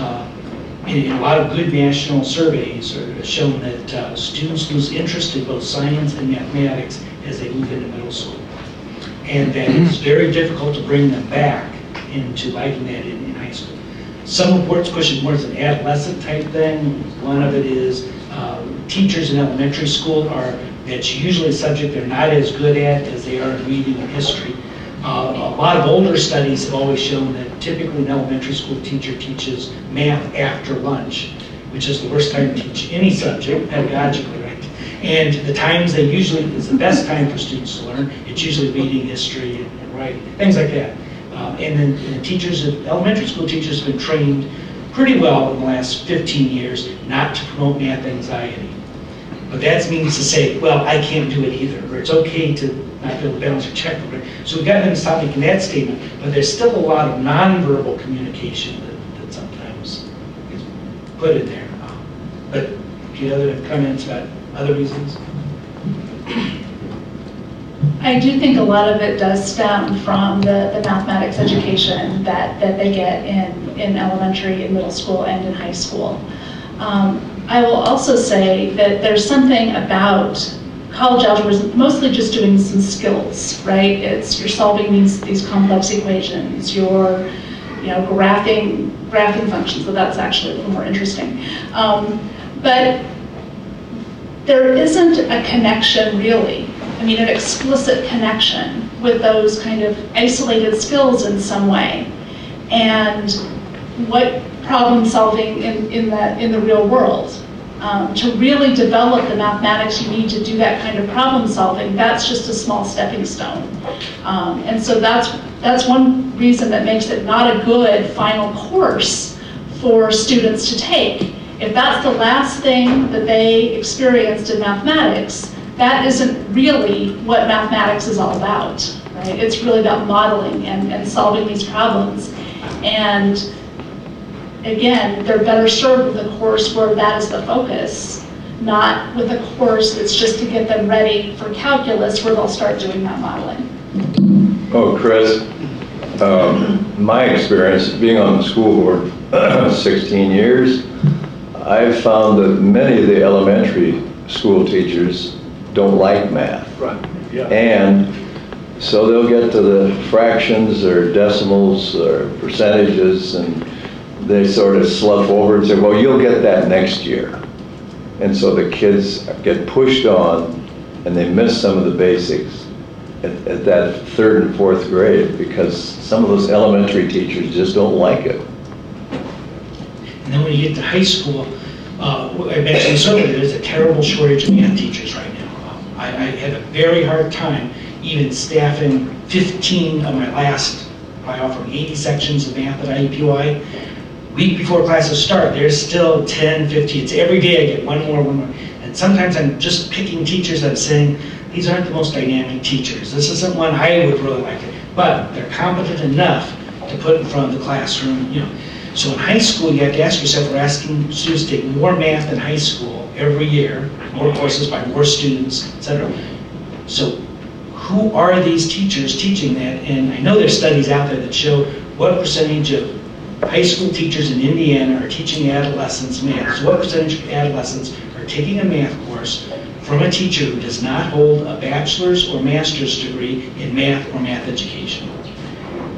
in a lot of good national surveys, are shown that students lose interest in both science and mathematics as they move into middle school. And that it's very difficult to bring them back into liking that in high school. Some reports push it more as an adolescent type thing. One of it is teachers in elementary school that's usually a subject they're not as good at as they are in reading and history. A lot of older studies have always shown that typically an elementary school teacher teaches math after lunch, which is the worst time to teach any subject pedagogically, right? And the times they usually is the best time for students to learn. It's usually reading, history, and writing, things like that. And then teachers, elementary school teachers have been trained pretty well in the last 15 years not to promote math anxiety. But that means to say, well, I can't do it either, or it's okay to not be able to balance your checkbook. Right? So we've got them to stop making that statement, but there's still a lot of nonverbal communication that sometimes is put in there. But do you have other comments about other reasons? I do think a lot of it does stem from the mathematics education that they get in elementary, in middle school, and in high school. I will also say that there's something about college algebra is mostly just doing some skills, right? You're solving these complex equations, you're graphing functions, so that's actually a little more interesting. But there isn't a connection really. I mean, an explicit connection with those kind of isolated skills in some way, and what problem solving in the real world. To really develop the mathematics you need to do that kind of problem solving, that's just a small stepping stone. And so that's one reason that makes it not a good final course for students to take. If that's the last thing that they experienced in mathematics, that isn't really what mathematics is all about, right? It's really about modeling and solving these problems. And again, they're better served with a course where that is the focus, not with a course that's just to get them ready for calculus where they'll start doing that modeling. Oh, Chris, my experience being on the school board 16 years, I've found that many of the elementary school teachers don't like math. Right. Yeah. And so they'll get to the fractions or decimals or percentages, and they sort of slough over and say, well, you'll get that next year. And so the kids get pushed on, and they miss some of the basics at that 3rd and 4th grade because some of those elementary teachers just don't like it. And then when you get to high school, I mentioned this earlier, there's a terrible shortage of math teachers right now. I had a very hard time even staffing 15 of my last, I offer 80 sections of math at IUPUI. Week before classes start, there's still 10, 15. It's every day I get one more. And sometimes I'm just picking teachers I'm saying, these aren't the most dynamic teachers. This isn't one I would really like it. But they're competent enough to put in front of the classroom. So in high school, you have to ask yourself, we're asking students to take more math in high school every year, more courses by more students, etc. So who are these teachers teaching that? And I know there's studies out there that show what percentage of high school teachers in Indiana are teaching adolescents math. So what percentage of adolescents are are taking a math course from a teacher who does not hold a bachelor's or master's degree in math or math education.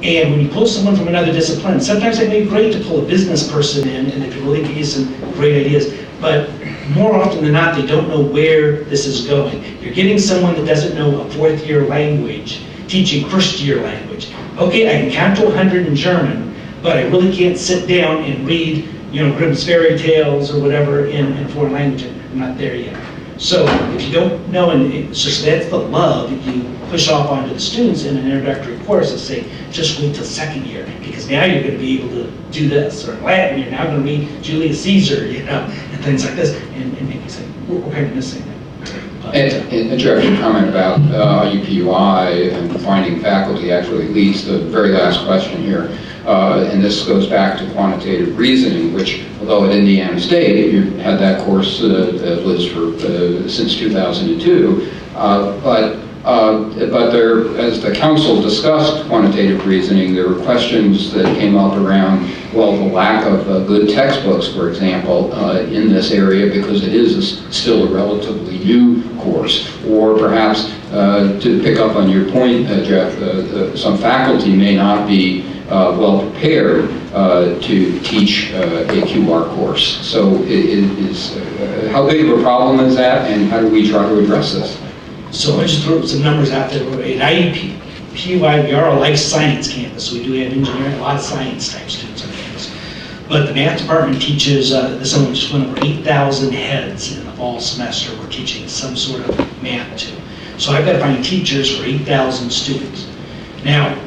And when you pull someone from another discipline, sometimes it may be great to pull a business person in and they can really give you some great ideas, but more often than not, they don't know where this is going. You're getting someone that doesn't know a fourth-year language, teaching first-year language. Okay, I can count to 100 in German, but I really can't sit down and read, Grimm's fairy tales or whatever in foreign language. I'm not there yet. So if you don't know, and so that's the love that you push off onto the students in an introductory course and say, just wait till second year, because now you're going to be able to do this, or in Latin, you're now going to read Julius Caesar, and things like this, and you say, we're kind of missing that. And Jeff, your comment about IUPUI and finding faculty actually leads to the very last question here. And this goes back to quantitative reasoning, which, although at Indiana State, you had that course, Liz, since 2002, but there, as the council discussed quantitative reasoning, there were questions that came up around, well, the lack of good textbooks, for example, in this area, because it is still a relatively new course, or perhaps to pick up on your point, Jeff, some faculty may not be well prepared to teach a QR course. So how big of a problem is that, and how do we try to address this? So I just throw some numbers out there. At IUPUI, we are a life science campus, so we do have engineering, a lot of science type students on campus. But the math department teaches, this summer just went over 8,000 heads in the fall semester we're teaching some sort of math to. So I've got to find teachers for 8,000 students. Now,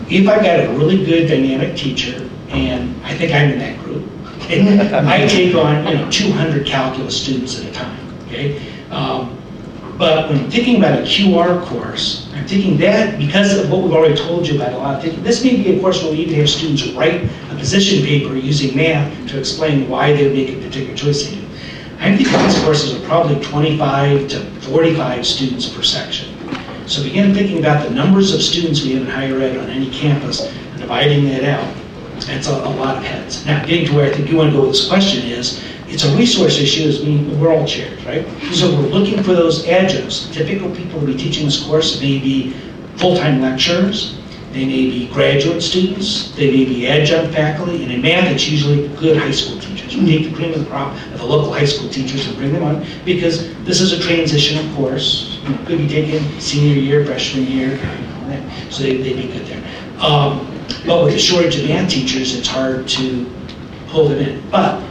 if I've got a really good dynamic teacher, and I think I'm in that group, okay, I take on 200 calculus students at a time. Okay, but when I'm thinking about a QR course, I'm thinking that because of what we've already told you about a lot of thinking, this may be a course where we even have students write a position paper using math to explain why they make a particular choice they do. I'm thinking these courses are probably 25 to 45 students per section. So begin thinking about the numbers of students we have in higher ed on any campus and dividing that out. That's a lot of heads. Now, getting to where I think you want to go with this question is, it's a resource issue, we're all chairs, right? So we're looking for those adjuncts. Typical people to be teaching this course may be full-time lecturers, they may be graduate students, they may be adjunct faculty, and in math it's usually good high school teachers. We take the cream of the crop of the local high school teachers and bring them on, because this is a transitional course. It could be taken senior year, freshman year, so they'd be good there. But with the shortage of math teachers, it's hard to pull them in. But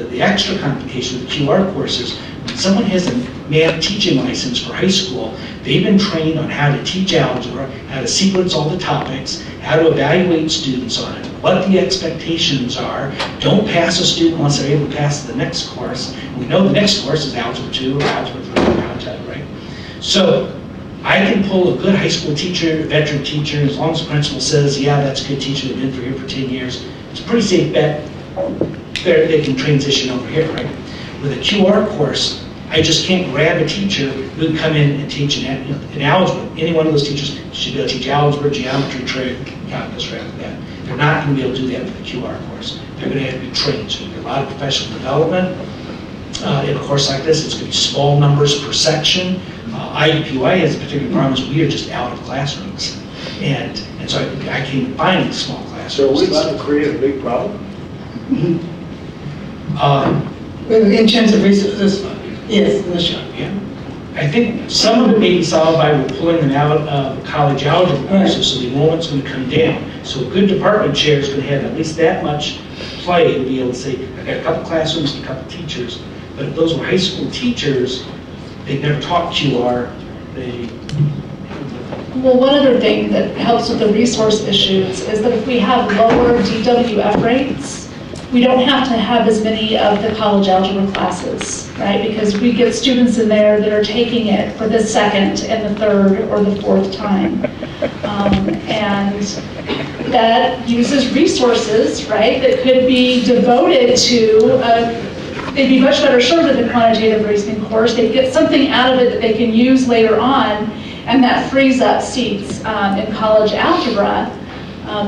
the extra complication with QR courses, when someone has a math teaching license for high school, they've been trained on how to teach algebra, how to sequence all the topics, how to evaluate students on it, what the expectations are. Don't pass a student unless they're able to pass the next course. We know the next course is Algebra 2 or Algebra 3 or Algebra, right? So I can pull a good high school teacher, a veteran teacher, as long as the principal says, yeah, that's a good teacher, they've been here for 10 years. It's a pretty safe bet. They can transition over here, right? With a QR course, I just can't grab a teacher who can come in and teach an algebra. Any one of those teachers should be able to teach algebra, geometry, trig, calculus, right like that. They're not going to be able to do that with a QR course. They're going to have to be trained. So there's a lot of professional development. In a course like this, it's going to be small numbers per section. IUPUI has a particular problem is we are just out of classrooms. And so I can't find small classrooms. So are we about to create a big problem? In terms of resources, yes, yeah. I think some of it may be solved by pulling them out of college algebra courses, so the enrollment's going to come down. So a good department chair is going to have at least that much play to be able to say, I've got a couple classrooms and a couple teachers. But if those were high school teachers, they've never taught QR. Well, one other thing that helps with the resource issues is that if we have lower DWF rates, we don't have to have as many of the college algebra classes, right? Because we get students in there that are taking it for the second and the third or the fourth time. And that uses resources, right, that could be devoted to they'd be much better served in the quantitative reasoning course. They'd get something out of it that they can use later on, and that frees up seats in college algebra.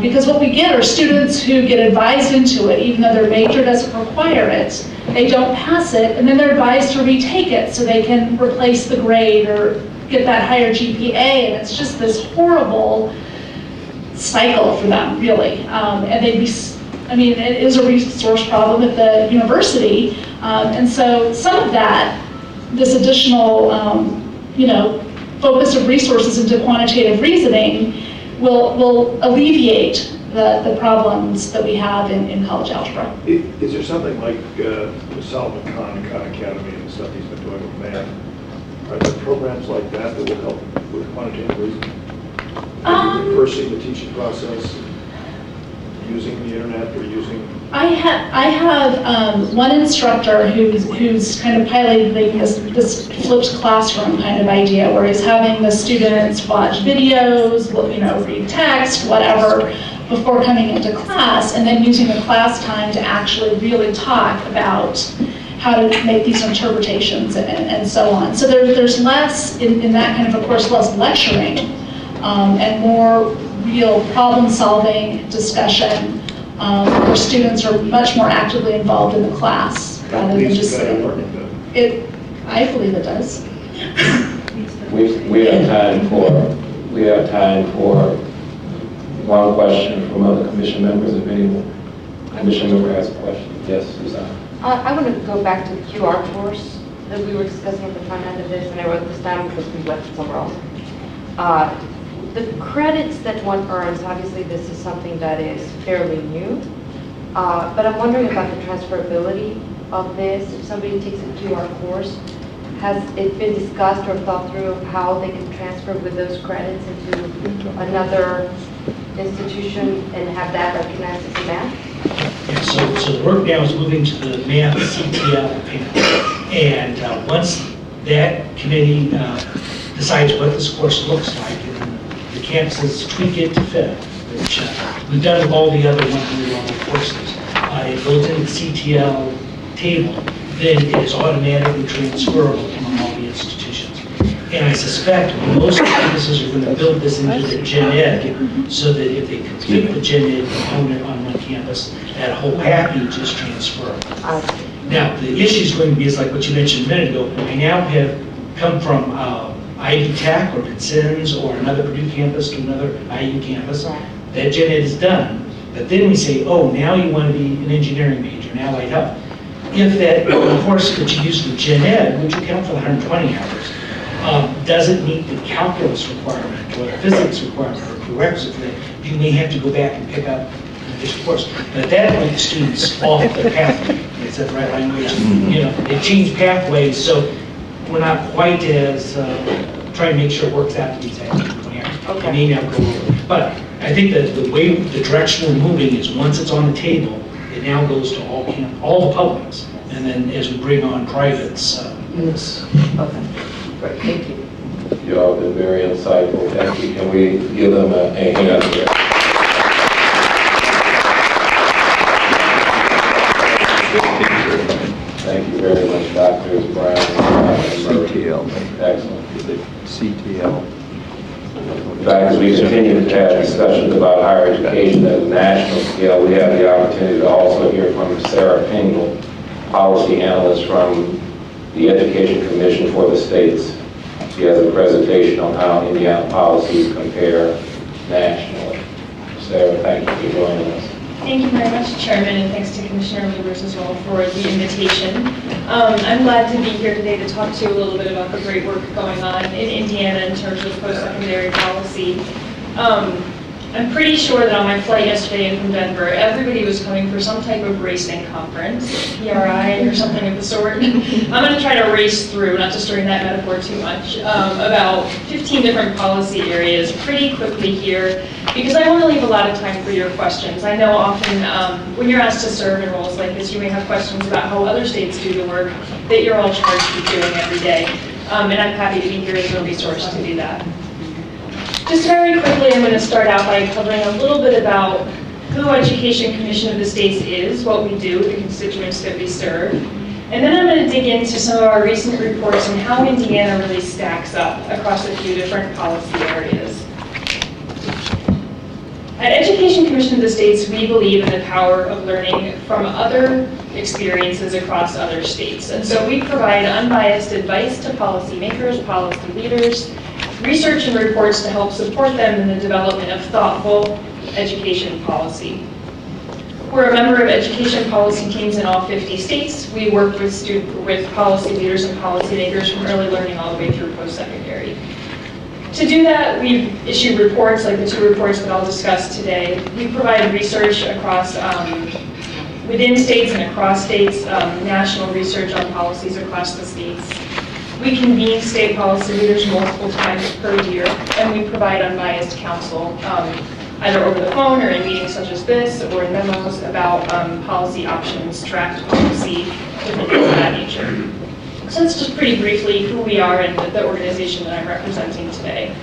Because what we get are students who get advised into it, even though their major doesn't require it. They don't pass it, and then they're advised to retake it so they can replace the grade or get that higher GPA, and it's just this horrible cycle for them, really. And they'd be, I mean, it is a resource problem at the university, and so some of that, this additional, focus of resources into quantitative reasoning will alleviate the problems that we have in college algebra. Is there something like the Solomon Khan Academy and the stuff he's been doing with math? Are there programs like that that will help with quantitative reasoning? Reversing the teaching process, using the internet or using... I have one instructor who's kind of piloting this flipped classroom kind of idea, where he's having the students watch videos, read text, whatever, before coming into class, and then using the class time to actually really talk about how to make these interpretations and so on. So there's less, in that kind of a course, less lecturing and more real problem-solving discussion where students are much more actively involved in the class rather than just sitting. I believe it does. We have time for one question from other commission members. If any commission member has a question, yes, Susanna. I want to go back to the QR course that we were discussing at the front end of this, and I wrote this down because we left it somewhere else. The credits that one earns, obviously this is something that is fairly new, but I'm wondering about the transferability of this. If somebody takes a QR course, has it been discussed or thought through of how they can transfer with those credits into another institution and have that recognized as math? Yeah, so the work now is moving to the math CTL panel. And once that committee decides what this course looks like, and the campuses tweak it to fit, which we've done with all the other 100 level courses, it goes into the CTL table, then it is automatically transferable among all the institutions. And I suspect most campuses are going to build this into their gen ed, so that if they complete the gen ed component on one campus, that whole package is transferable. Now, the issue is going to be, is like what you mentioned a minute ago, we now have come from Ivy Tech or Vincennes or another Purdue campus to another IU campus. That gen ed is done. But then we say, oh, now you want to be an engineering major, an allied health. If that course that you use for gen ed, which will count for the 120 hours, doesn't meet the calculus requirement or the physics requirement or prerequisite for that, you may have to go back and pick up an additional course. But at that point, the students off their pathway. Is that the right language? They change pathways, so we're not quite as trying to make sure it works out to be exactly 20 hours. Okay. It may not go over. But I think that the way, the direction we're moving is once it's on the table, it now goes to all the publics. And then as we bring on privates, yes. Okay. Great, thank you. You all have been very insightful. Thank you. Can we give them a hand here? Thank you very much, Drs. Brown and Murray. CTL. Excellent. CTL. In fact, as we continue to have discussions about higher education at a national scale, we have the opportunity to also hear from Sarah Pingle, policy analyst from the Education Commission for the states. She has a presentation on how Indiana policies compare nationally. Sarah, thank you for joining us. Thank you very much, Chairman, and thanks to Commissioner Lubbers as well for the invitation. I'm glad to be here today to talk to you a little bit about the great work going on in Indiana in terms of post-secondary policy. I'm pretty sure that on my flight yesterday in from Denver, everybody was coming for some type of racing conference, PRI or something of the sort. I'm going to try to race through, not to strain that metaphor too much, about 15 different policy areas pretty quickly here, because I want to leave a lot of time for your questions. I know often when you're asked to serve in roles like this, you may have questions about how other states do the work that you're all charged with doing every day, and I'm happy to be here as a resource to do that. Just very quickly, I'm going to start out by covering a little bit about who Education Commission of the States is, what we do, the constituents that we serve. And then I'm going to dig into some of our recent reports and how Indiana really stacks up across a few different policy areas. At Education Commission of the States, we believe in the power of learning from other experiences across other states. And so we provide unbiased advice to policymakers, policy leaders, research and reports to help support them in the development of thoughtful education policy. We're a member of education policy teams in all 50 states. We work with policy leaders and policymakers from early learning all the way through post-secondary. To do that, we've issued reports like the 2 reports that I'll discuss today. We provide research across, within states and across states, national research on policies across the states. We convene state policy leaders multiple times per year, and we provide unbiased counsel, either over the phone or in meetings such as this, or in memos about policy options, draft policy, different things of that nature. So that's just pretty briefly who we are and the organization that I'm representing today.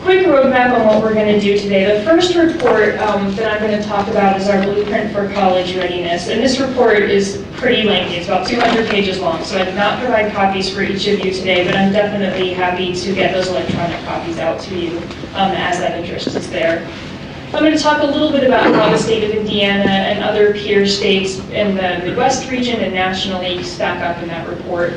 Quick roadmap on what we're going to do today. The first report that I'm going to talk about is our Blueprint for College Readiness. And this report is pretty lengthy. It's about 200 pages long. So I did not provide copies for each of you today, but I'm definitely happy to get those electronic copies out to you as that interest is there. I'm going to talk a little bit about how the state of Indiana and other peer states in the Midwest region and nationally stack up in that report.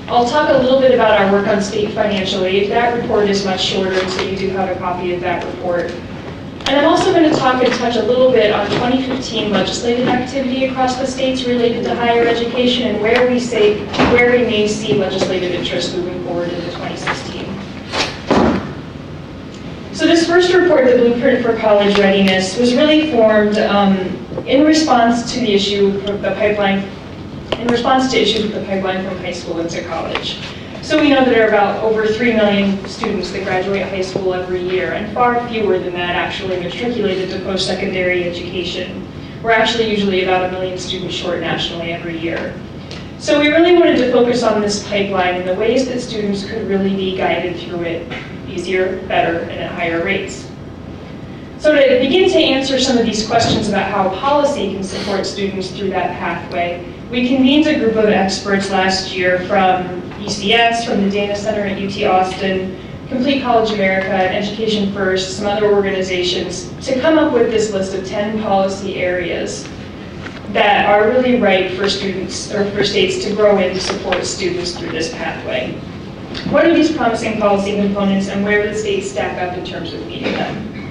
I'll talk a little bit about our work on state financial aid. That report is much shorter, so you do have a copy of that report. And I'm also going to talk and touch a little bit on 2015 legislative activity across the states related to higher education and where we may see legislative interest moving forward into 2016. So this first report, the Blueprint for College Readiness, was really formed in response to the issue of the pipeline, in response to issues with the pipeline from high school into college. So we know that there are about over 3 million students that graduate high school every year, and far fewer than that actually matriculated to post-secondary education. We're actually usually about 1 million students short nationally every year. So we really wanted to focus on this pipeline and the ways that students could really be guided through it easier, better, and at higher rates. So to begin to answer some of these questions about how policy can support students through that pathway, we convened a group of experts last year from ECS, from the Dana Center at UT Austin, Complete College America, Education First, some other organizations, to come up with this list of 10 policy areas that are really right for students, or for states to grow in to support students through this pathway. What are these promising policy components and where do the states stack up in terms of meeting them?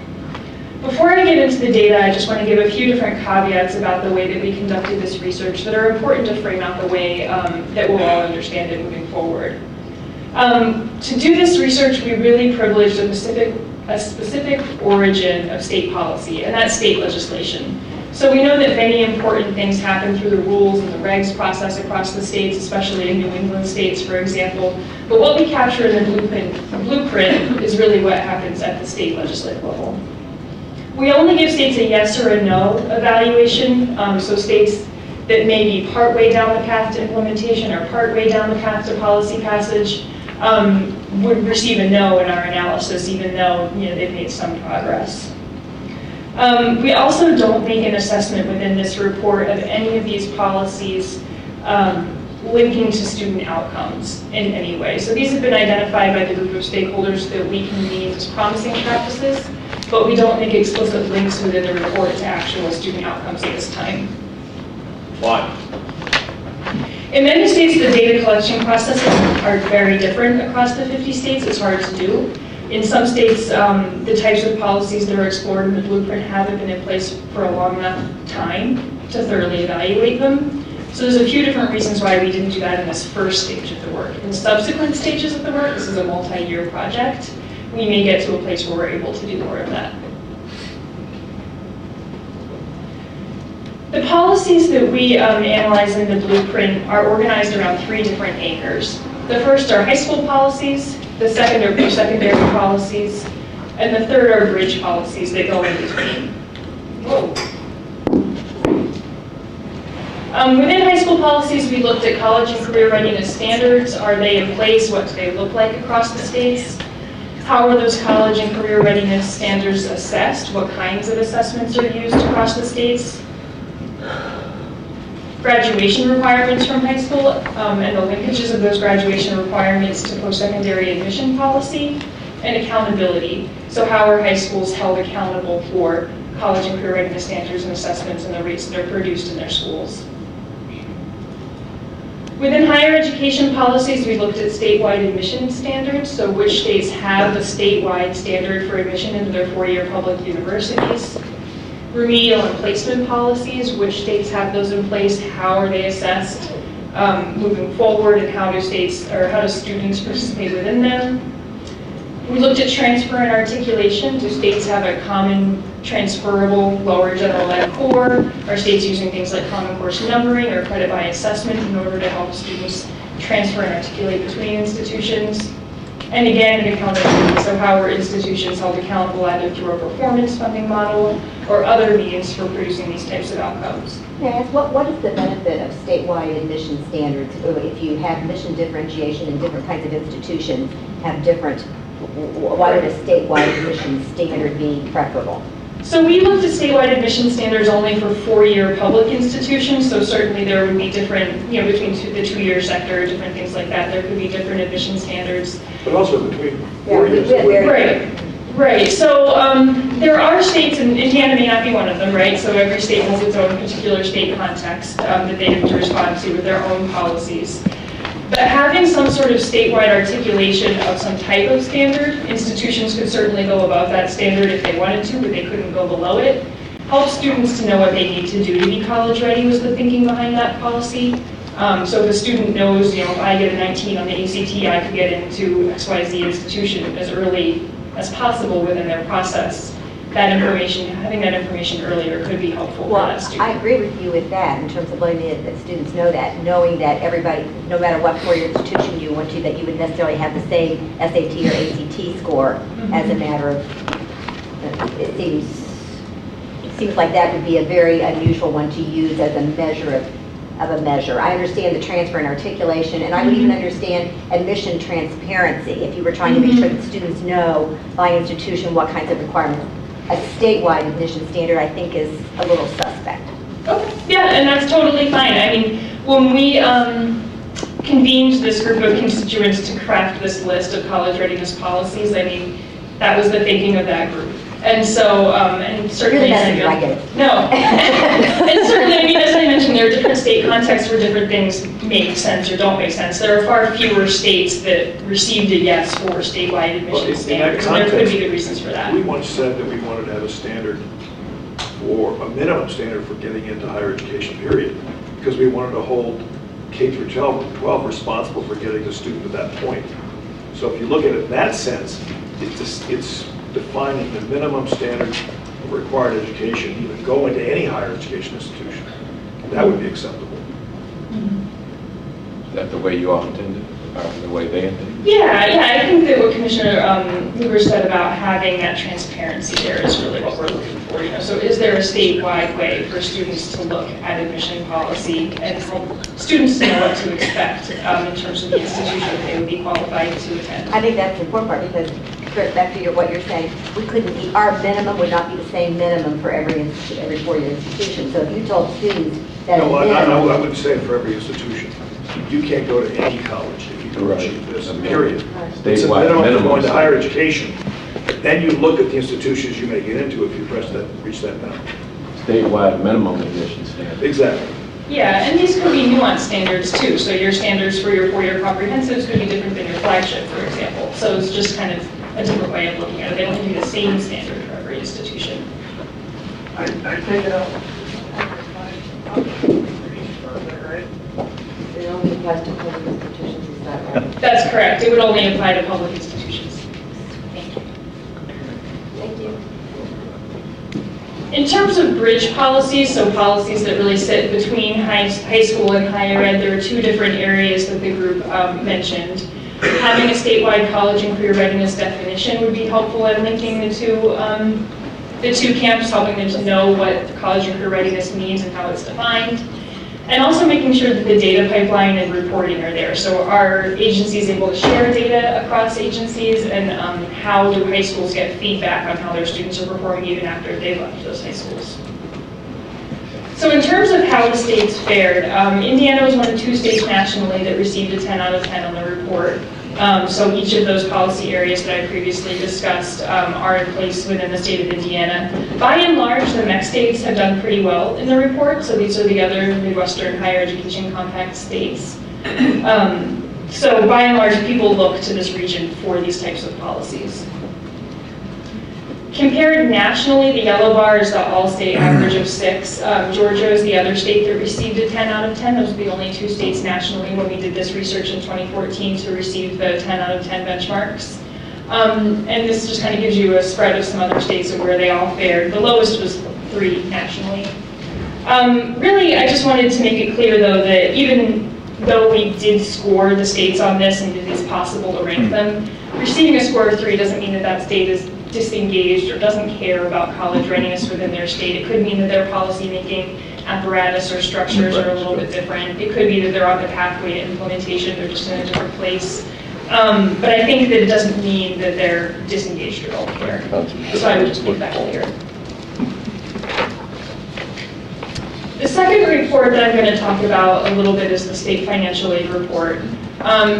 Before I get into the data, I just want to give a few different caveats about the way that we conducted this research that are important to frame out the way that we'll all understand it moving forward. To do this research, we really privileged a specific origin of state policy, and that's state legislation. So we know that many important things happen through the rules and the regs process across the states, especially in New England states, for example. But what we capture in the blueprint is really what happens at the state legislative level. We only give states a yes or a no evaluation, so states that may be partway down the path to implementation or partway down the path to policy passage would receive a no in our analysis, even though they've made some progress. We also don't make an assessment within this report of any of these policies linking to student outcomes in any way. So these have been identified by the group of stakeholders that we convened as promising practices, but we don't make explicit links within the report to actual student outcomes at this time. Why? In many states, the data collection processes are very different across the 50 states. It's hard to do. In some states, the types of policies that are explored in the blueprint haven't been in place for a long enough time to thoroughly evaluate them. So there's a few different reasons why we didn't do that in this first stage of the work. In subsequent stages of the work, this is a multi-year project, we may get to a place where we're able to do more of that. The policies that we analyze in the blueprint are organized around 3 different anchors. The first are high school policies, the second are post-secondary policies, and the third are bridge policies that go in between. Whoa. Within high school policies, we looked at college and career readiness standards. Are they in place? What do they look like across the states? How are those college and career readiness standards assessed? What kinds of assessments are used across the states? Graduation requirements from high school and the linkages of those graduation requirements to post-secondary admission policy. and accountability. So how are high schools held accountable for college and career readiness standards and assessments and the rates that are produced in their schools? Within higher education policies, we looked at statewide admission standards, so which states have a statewide standard for admission into their four-year public universities. Remedial and placement policies, which states have those in place, how are they assessed moving forward, and how do students participate within them. We looked at transfer and articulation. Do states have a common transferable lower general ed core? Are states using things like common course numbering or credit by assessment in order to help students transfer and articulate between institutions? And again, an accountability. So how are institutions held accountable either through a performance funding model or other means for producing these types of outcomes? May I ask, what is the benefit of statewide admission standards if you have mission differentiation and different kinds of institutions have different, why would a statewide admission standard be preferable? So we looked at statewide admission standards only for four-year public institutions, so certainly there would be different, between the two-year sector, different things like that, there could be different admission standards. But also between 4 years. Right. So there are states, and Indiana may not be one of them, right? So every state has its own particular state context that they have to respond to with their own policies. But having some sort of statewide articulation of some type of standard, institutions could certainly go above that standard if they wanted to, but they couldn't go below it. Help students to know what they need to do to be college ready was the thinking behind that policy. So if a student knows, if I get a 19 on the ACT, I could get into XYZ institution as early as possible within their process. That information, having that information earlier could be helpful for that student. I agree with you with that in terms of letting the students know that, knowing that everybody, no matter what four-year institution you went to, that you would necessarily have the same SAT or ACT score as a matter of, it seems like that would be a very unusual one to use as a measure of a measure. I understand the transfer and articulation, and I would even understand admission transparency if you were trying to make sure that students know by institution what kinds of requirements. A statewide admission standard, I think, is a little suspect. Okay, yeah, and that's totally fine. I mean, when we convened this group of constituents to craft this list of college readiness policies, I mean, that was the thinking of that group. And so, and certainly, no. And certainly, I mean, as I mentioned, there are different state contexts where different things make sense or don't make sense. There are far fewer states that received a yes for statewide admission standards, and there could be good reasons for that. We once said that we wanted to have a standard for, a minimum standard for getting into higher education, period, because we wanted to hold K through 12 responsible for getting the student to that point. So if you look at it in that sense, it's defining the minimum standard of required education, even go into any higher education institution. That would be acceptable. Is that the way you all intended, or the way they intended? Yeah, I think that what Commissioner Lubbers said about having that transparency there is really what we're looking for. So is there a statewide way for students to look at admission policy and help students to know what to expect in terms of the institution that they would be qualified to attend? I think that's the important part, because back to what you're saying, we couldn't be, our minimum would not be the same minimum for every four-year institution. So if you told students that No, I wouldn't say for every institution. You can't go to any college if you don't achieve this, period. It's a minimum for going to higher education. Then you look at the institutions you may get into if you reach that minimum. Statewide minimum admission standard. Exactly. Yeah, and these could be nuanced standards too. So your standards for your four-year comprehensives could be different than your flagship, for example. So it's just kind of a different way of looking at it. They don't have to be the same standard for every institution. I take it out. Right? it only applies to public institutions, is that right? That's correct. It would only apply to public institutions. Thank you. Thank you. In terms of bridge policies, so policies that really sit between high school and higher ed, there are two different areas that the group mentioned. Having a statewide college and career readiness definition would be helpful in linking the two camps, helping them to know what college and career readiness means and how it's defined. And also making sure that the data pipeline and reporting are there. So are agencies able to share data across agencies, and how do high schools get feedback on how their students are performing even after they've left those high schools? So in terms of how the states fared, Indiana was one of 2 states nationally that received a 10 out of 10 on the report. So each of those policy areas that I previously discussed are in place within the state of Indiana. By and large, the MEC states have done pretty well in the report. So these are the other Midwestern higher education compact states. So by and large, people look to this region for these types of policies. Compared nationally, the yellow bar is the all-state average of 6. Georgia is the other state that received a 10 out of 10. Those are the only 2 states nationally when we did this research in 2014 to receive the 10 out of 10 benchmarks. And this just kind of gives you a spread of some other states of where they all fared. The lowest was 3 nationally. Really, I just wanted to make it clear, though, that even though we did score the states on this and it is possible to rank them, receiving a score of 3 doesn't mean that that state is disengaged or doesn't care about college readiness within their state. It could mean that their policy-making apparatus or structures are a little bit different. It could be that they're on the pathway to implementation, they're just in a different place. But I think that it doesn't mean that they're disengaged or don't care. So I would just make that clear. The second report that I'm going to talk about a little bit is the state financial aid report.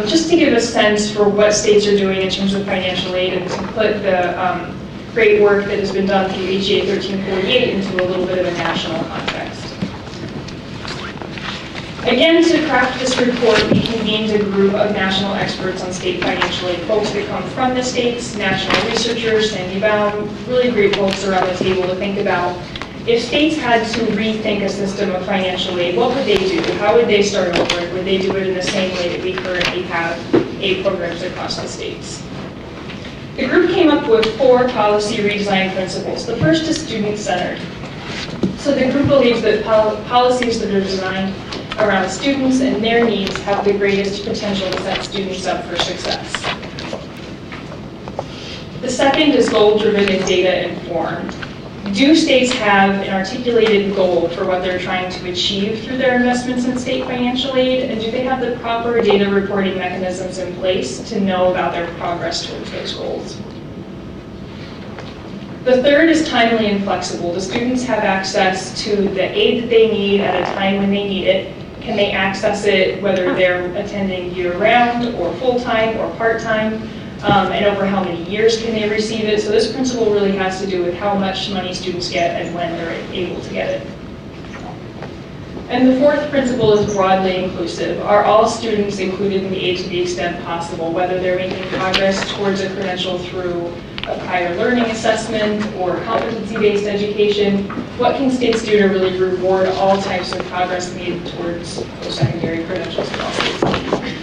Just to give a sense for what states are doing in terms of financial aid and to put the great work that has been done through HA 1348 into a little bit of a national context. Again, to craft this report, we convened a group of national experts on state financial aid, folks that come from the states, national researchers, Sandy Baum, really great folks around the table to think about if states had to rethink a system of financial aid, what would they do? How would they start over? Would they do it in the same way that we currently have aid programs across the states? The group came up with 4 policy redesign principles. The first is student-centered. So the group believes that policies that are designed around students and their needs have the greatest potential to set students up for success. The second is goal-driven and data-informed. Do states have an articulated goal for what they're trying to achieve through their investments in state financial aid? And do they have the proper data reporting mechanisms in place to know about their progress towards those goals? The third is timely and flexible. Do students have access to the aid that they need at a time when they need it? Can they access it whether they're attending year-round or full-time or part-time? And over how many years can they receive it? So this principle really has to do with how much money students get and when they're able to get it. And the fourth principle is broadly inclusive. Are all students included in the aid to the extent possible, whether they're making progress towards a credential through a prior learning assessment or competency-based education? What can states do to really reward all types of progress made towards post-secondary credentials in all states?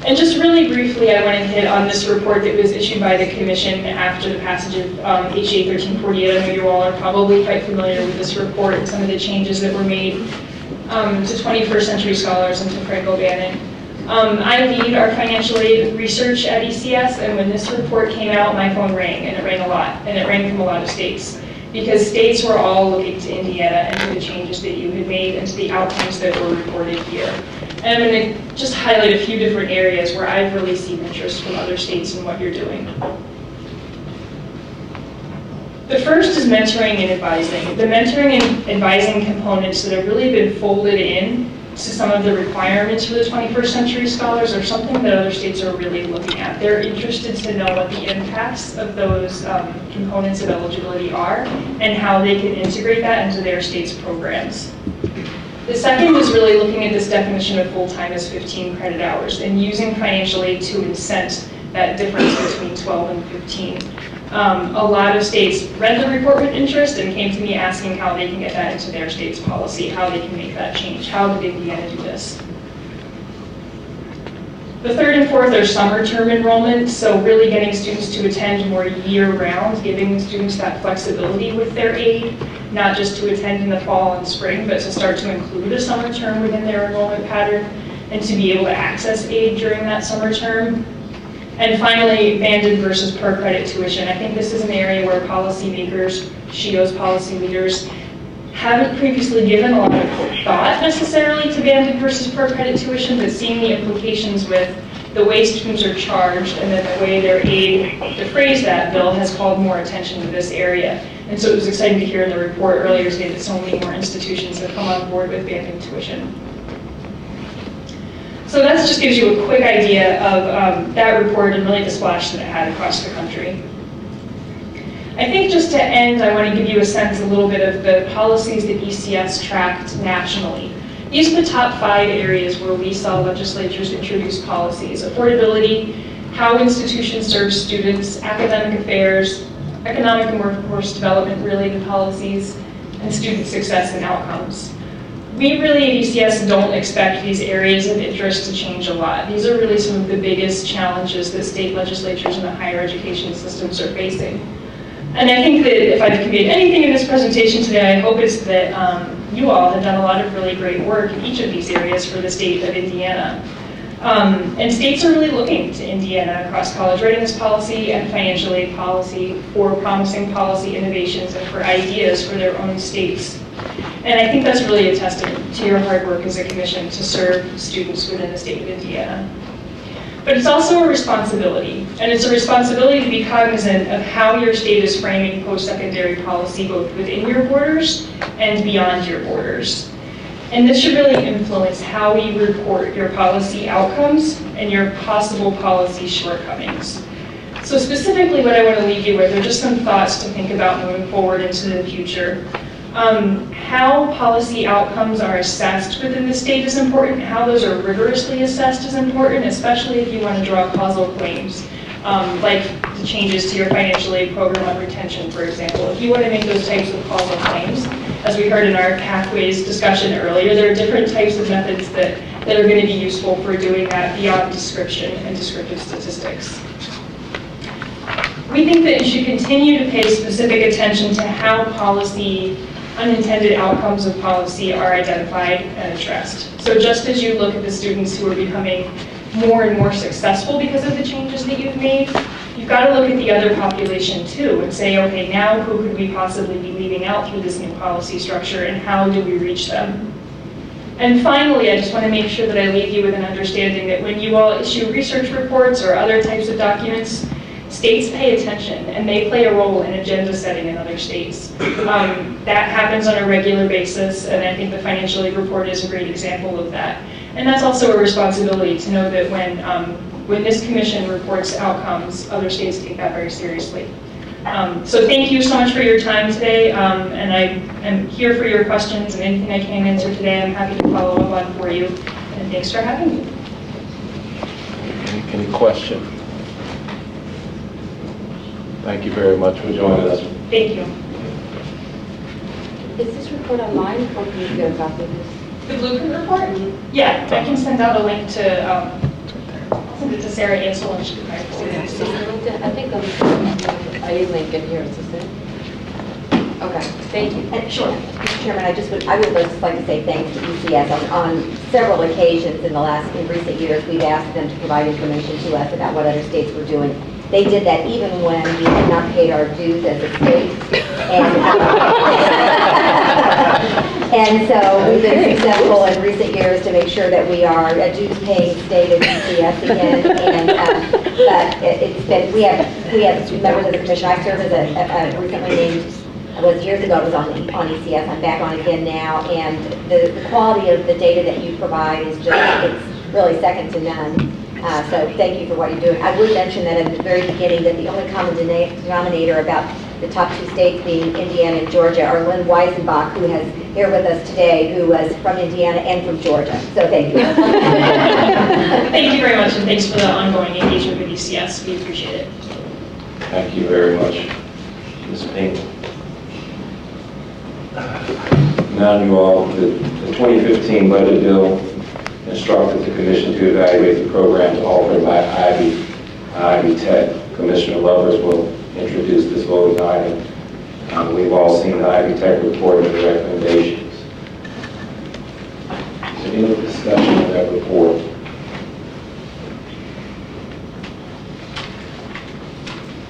And just really briefly, I want to hit on this report that was issued by the Commission after the passage of HA 1348. I know you all are probably quite familiar with this report and some of the changes that were made to 21st century scholars and to Franco-Bannon. I lead our financial aid research at ECS, and when this report came out, my phone rang, and it rang a lot, and it rang from a lot of states, because states were all looking to Indiana and to the changes that you had made and to the outcomes that were reported here. And I'm going to just highlight a few different areas where I've really seen interest from other states in what you're doing. The first is mentoring and advising. The mentoring and advising components that have really been folded in to some of the requirements for the 21st century scholars are something that other states are really looking at. They're interested to know what the impacts of those components of eligibility are and how they can integrate that into their state's programs. The second is really looking at this definition of full-time as 15 credit hours and using financial aid to incent that difference between 12 and 15. A lot of states read the report with interest and came to me asking how they can get that into their state's policy, how they can make that change, how did Indiana do this? The third and fourth are summer term enrollment, so really getting students to attend more year-round, giving students that flexibility with their aid, not just to attend in the fall and spring, but to start to include a summer term within their enrollment pattern and to be able to access aid during that summer term. And finally, banded versus per credit tuition. I think this is an area where policymakers, SHIO's policy leaders, haven't previously given a lot of thought necessarily to banded versus per credit tuition, but seeing the implications with the way students are charged and then the way their aid to phrase that bill has called more attention to this area. And so it was exciting to hear in the report earlier today that so many more institutions have come on board with banding tuition. So that just gives you a quick idea of that report and really the splash that it had across the country. I think just to end, I want to give you a sense a little bit of the policies that ECS tracked nationally. These are the top 5 areas where we saw legislatures introduce policies: affordability, how institutions serve students, academic affairs, economic and workforce development related policies, and student success and outcomes. We really at ECS don't expect these areas of interest to change a lot. These are really some of the biggest challenges that state legislatures and the higher education systems are facing. And I think that if I've conveyed anything in this presentation today, I hope it's that you all have done a lot of really great work in each of these areas for the state of Indiana. And states are really looking to Indiana across college readiness policy and financial aid policy for promising policy innovations and for ideas for their own states. And I think that's really a testament to your hard work as a commission to serve students within the state of Indiana. But it's also a responsibility, and it's a responsibility to be cognizant of how your state is framing post-secondary policy both within your borders and beyond your borders. And this should really influence how we report your policy outcomes and your possible policy shortcomings. So specifically what I want to leave you with are just some thoughts to think about moving forward into the future. How policy outcomes are assessed within the state is important. How those are rigorously assessed is important, especially if you want to draw causal claims, like the changes to your financial aid program on retention, for example. If you want to make those types of causal claims, as we heard in our pathways discussion earlier, there are different types of methods that are going to be useful for doing that beyond description and descriptive statistics. We think that you should continue to pay specific attention to how unintended outcomes of policy are identified and addressed. So just as you look at the students who are becoming more and more successful because of the changes that you've made, you've got to look at the other population too and say, okay, now who could we possibly be leaving out through this new policy structure and how do we reach them? And finally, I just want to make sure that I leave you with an understanding that when you all issue research reports or other types of documents, states pay attention and they play a role in agenda setting in other states. That happens on a regular basis, and I think the financial aid report is a great example of that. And that's also a responsibility to know that when this commission reports outcomes, other states take that very seriously. So thank you so much for your time today, and I am here for your questions, and anything I can answer today, I'm happy to follow up on for you. And thanks for having me. Any question? Thank you very much for joining us. Thank you. Is this report online, or can you get a copy of this? The blueprint report? Yeah, I can send out a link to, I'll send it to Sarah Ansel and she can write it. I think a link in here, is this it? Okay, thank you. And sure, Mr. Chairman, I would just like to say thanks to ECS. On several occasions in recent years, we've asked them to provide information to us about what other states were doing. They did that even when we had not paid our dues as a state. And so we've been successful in recent years to make sure that we are a dues-paying state at ECS again. But it's been, we have members of the commission. I serve as a recently named, years ago, it was on ECS. I'm back on again now. And the quality of the data that you provide is just, it's really second to none. So thank you for what you're doing. I would mention that at the very beginning that the only common denominator about the top 2 states being Indiana and Georgia are Lynn Weisenbach, who is here with us today, who was from Indiana and from Georgia. So thank you. Thank you very much, and thanks for the ongoing engagement with ECS. We appreciate it. Thank you very much, Ms. Pink. Now you all, the 2015 budget bill instructed the commission to evaluate the programs offered by Ivy Tech. Commissioner Lubbers will introduce this voting item. We've all seen the Ivy Tech report and the recommendations. Is there any discussion of that report?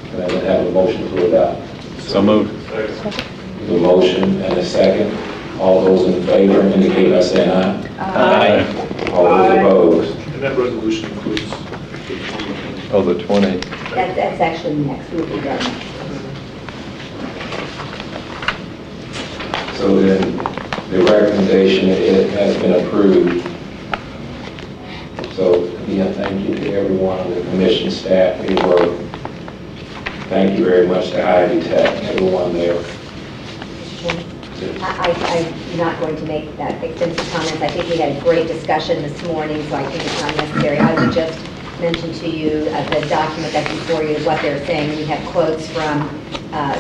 Can I have a motion to adopt? So moved. The motion and a second. All those in favor indicate by saying aye. Aye. All those opposed? And that resolution includes the 20. That's actually next. We'll be done. So then the recommendation, it has been approved. So So again, thank you to everyone on the commission staff for your work. Thank you very much to Ivy Tech, everyone there. I'm not going to make extensive comments. I think we had a great discussion this morning, so I think it's not necessary. I would just mention to you the document that's before you, what they're saying. We have quotes from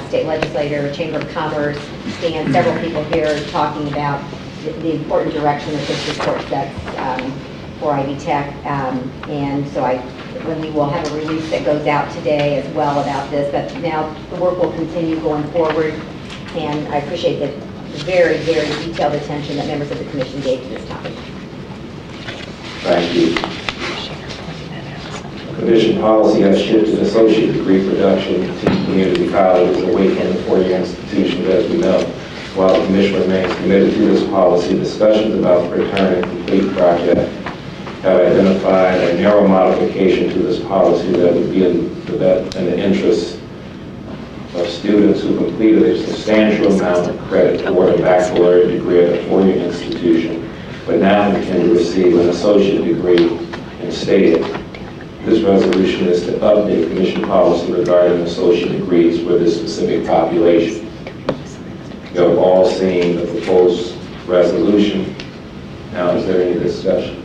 state legislator, Chamber of Commerce, and several people here talking about the important direction that this report sets for Ivy Tech. And so when we will have a release that goes out today as well about this, but now the work will continue going forward. And I appreciate the very, very detailed attention that members of the commission gave to this topic. Thank you. Commission policy has shifted associate degree production to community colleges away from the four-year institutions, as we know. While the commission remains committed to this policy, discussions about the return and complete project have identified a narrow modification to this policy that would be in the interest of students who completed a substantial amount of credit toward a baccalaureate degree at a four-year institution, but now intend to receive an associate degree instead. This resolution is to update commission policy regarding associate degrees for this specific population. You have all seen the proposed resolution. Now, is there any discussion?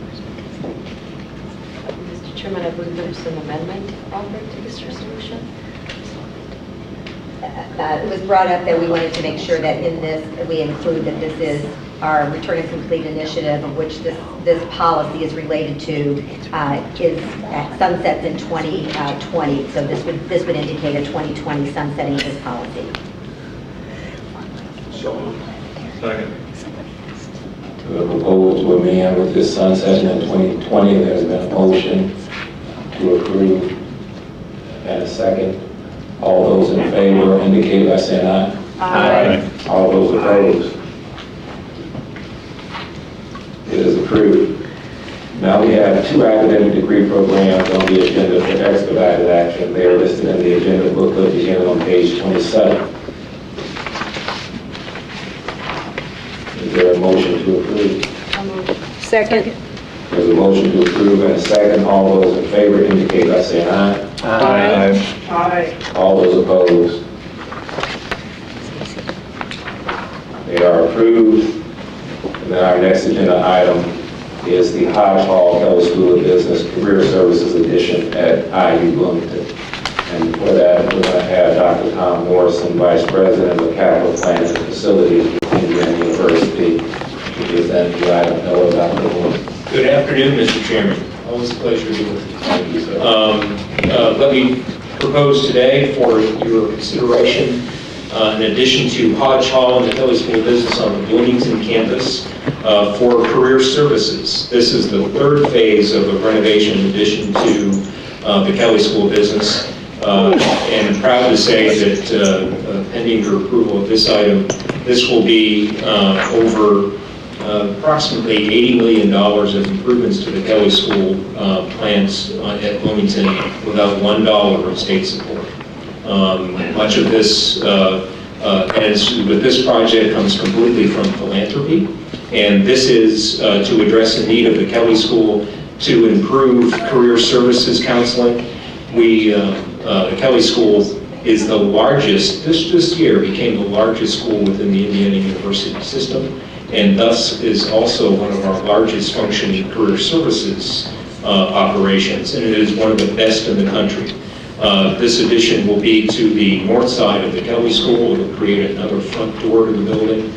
Mr. Chairman, I believe there's an amendment offered to this resolution. It was brought up that we wanted to make sure that in this, we include that this is our Return and Complete initiative, of which this policy is related to, is sunsets in 2020. So this would indicate a 2020 sunsetting of this policy. So, second. The proposal to amend with this sunsetting in 2020, there's been a motion to approve and a second. All those in favor indicate by saying aye. Aye. All those opposed? It is approved. Now we have two academic degree programs on the agenda for expedited action. They are listed in the agenda booklet beginning on page 27. Is there a motion to approve? Second. There's a motion to approve and a second. All those in favor indicate by saying aye. Aye. All those opposed? They are approved. And then our next agenda item is the Hodge Hall Fellow School of Business Career Services Edition at IU Bloomington. And for that, we're going to have Dr. Tom Morrison, Vice President of Capital Plans and Facilities at Indiana University, to present the item. Hello, Dr. Morrison. Good afternoon, Mr. Chairman. Always a pleasure to be with you. Thank you, sir. Let me propose today for your consideration, in addition to Hodge Hall and the Kelly School of Business on the Bloomington campus, for career services. This is the third phase of a renovation addition to the Kelly School of Business. And I'm proud to say that pending your approval of this item, this will be over approximately $80 million of improvements to the Kelly School plants at Bloomington without $1 of state support. Much of this, as with this project, comes completely from philanthropy, and this is to address the need of the Kelly School to improve career services counseling. The Kelly School is the largest, this year became the largest school within the Indiana University system, and thus is also one of our largest functioning career services operations, and it is one of the best in the country. This addition will be to the north side of the Kelly School. It will create another front door to the building.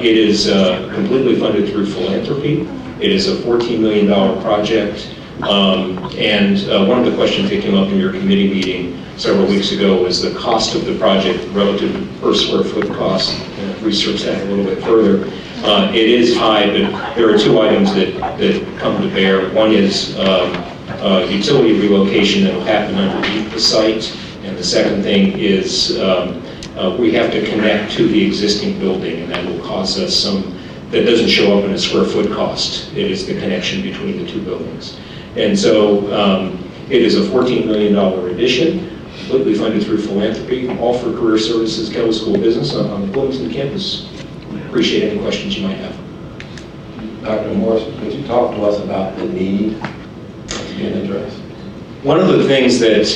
It is completely funded through philanthropy. It is a $14 million project. And one of the questions that came up in your committee meeting several weeks ago was the cost of the project relative to per square foot cost. And research that a little bit further. It is high, but there are two items that come to bear. One is utility relocation that will happen underneath the site, and the second thing is we have to connect to the existing building, and that will cause us some, that doesn't show up in a square foot cost. It is the connection between the two buildings. And so it is a $14 million addition, completely funded through philanthropy, all for career services, Kelly School of Business on the Bloomington campus. Appreciate any questions you might have. Dr. Morrison, could you talk to us about the need being addressed? One of the things that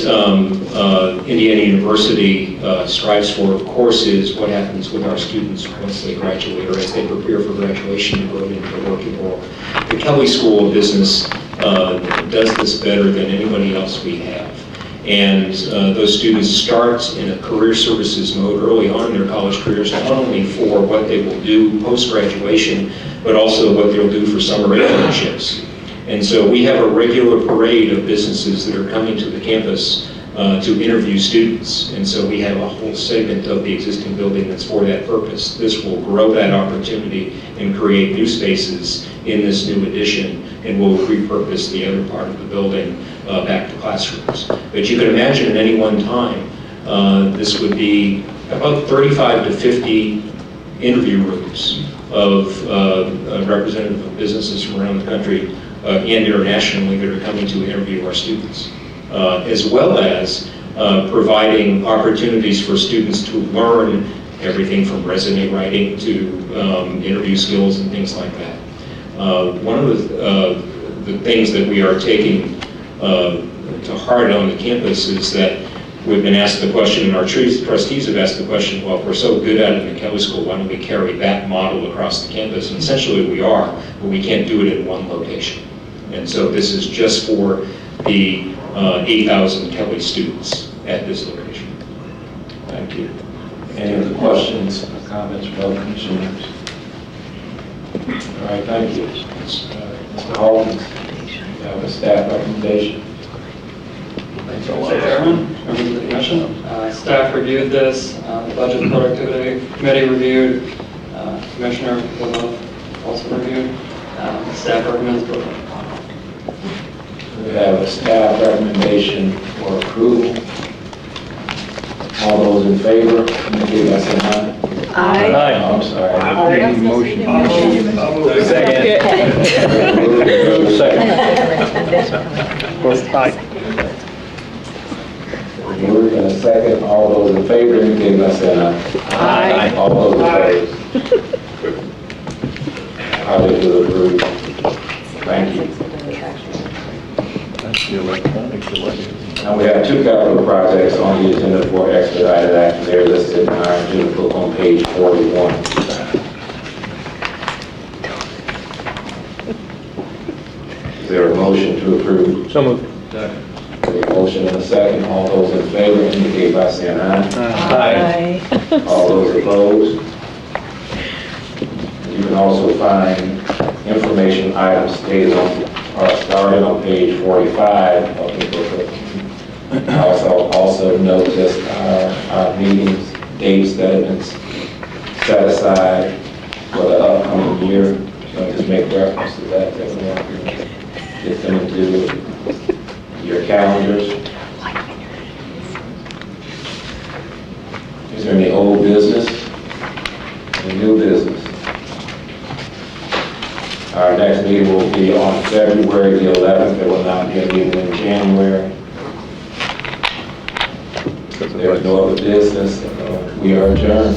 Indiana University strives for, of course, is what happens with our students once they graduate or as they prepare for graduation and go into the working world. The Kelly School of Business does this better than anybody else we have. And those students start in a career services mode early on in their college careers, not only for what they will do post-graduation, but also what they'll do for summer internships. And so we have a regular parade of businesses that are coming to the campus to interview students. And so we have a whole segment of the existing building that's for that purpose. This will grow that opportunity and create new spaces in this new addition, and we'll repurpose the other part of the building back to classrooms. But you can imagine at any one time, this would be about 35 to 50 interview rooms of representatives of businesses from around the country and internationally that are coming to interview our students, as well as providing opportunities for students to learn everything from resume writing to interview skills and things like that. One of the things that we are taking to heart on the campus is that we've been asked the question, and our trustees have asked the question, well, if we're so good at it in the Kelly School, why don't we carry that model across the campus? And essentially we are, but we can't do it in one location. And so this is just for the 8,000 Kelly students at this location. Thank you. Any other questions or comments from other commissioners? All right, thank you. Mr. Hawkins, you have a staff recommendation. Mr. Chairman, members of the commission, staff reviewed this, the budget and productivity committee reviewed, Commissioner Lubbers also reviewed, staff recommends approval. We have a staff recommendation for approval. All those in favor, indicate by saying aye. Aye. Aye. Oh, I'm sorry. Motion. Second. Moved and a second. All those in favor, indicate by saying aye. Aye. All those opposed. Highly approved. Thank you. That's the electronic delay. Now we have two capital projects on the agenda for expedited action. They're listed in our agenda book on page 41. Is there a motion to approve? So moved. A motion and a second. All those in favor indicate by saying aye. Aye. All those opposed. You can also find information items stated on, started on page 45 of the booklet. Also notice our meetings, dates that have been set aside for the upcoming year. So just make reference to that, everyone can get them into your calendars. Is there any old business? Any new business? Our next meeting will be on February the 11th. There will not be a meeting in January. There's no other business. We are adjourned.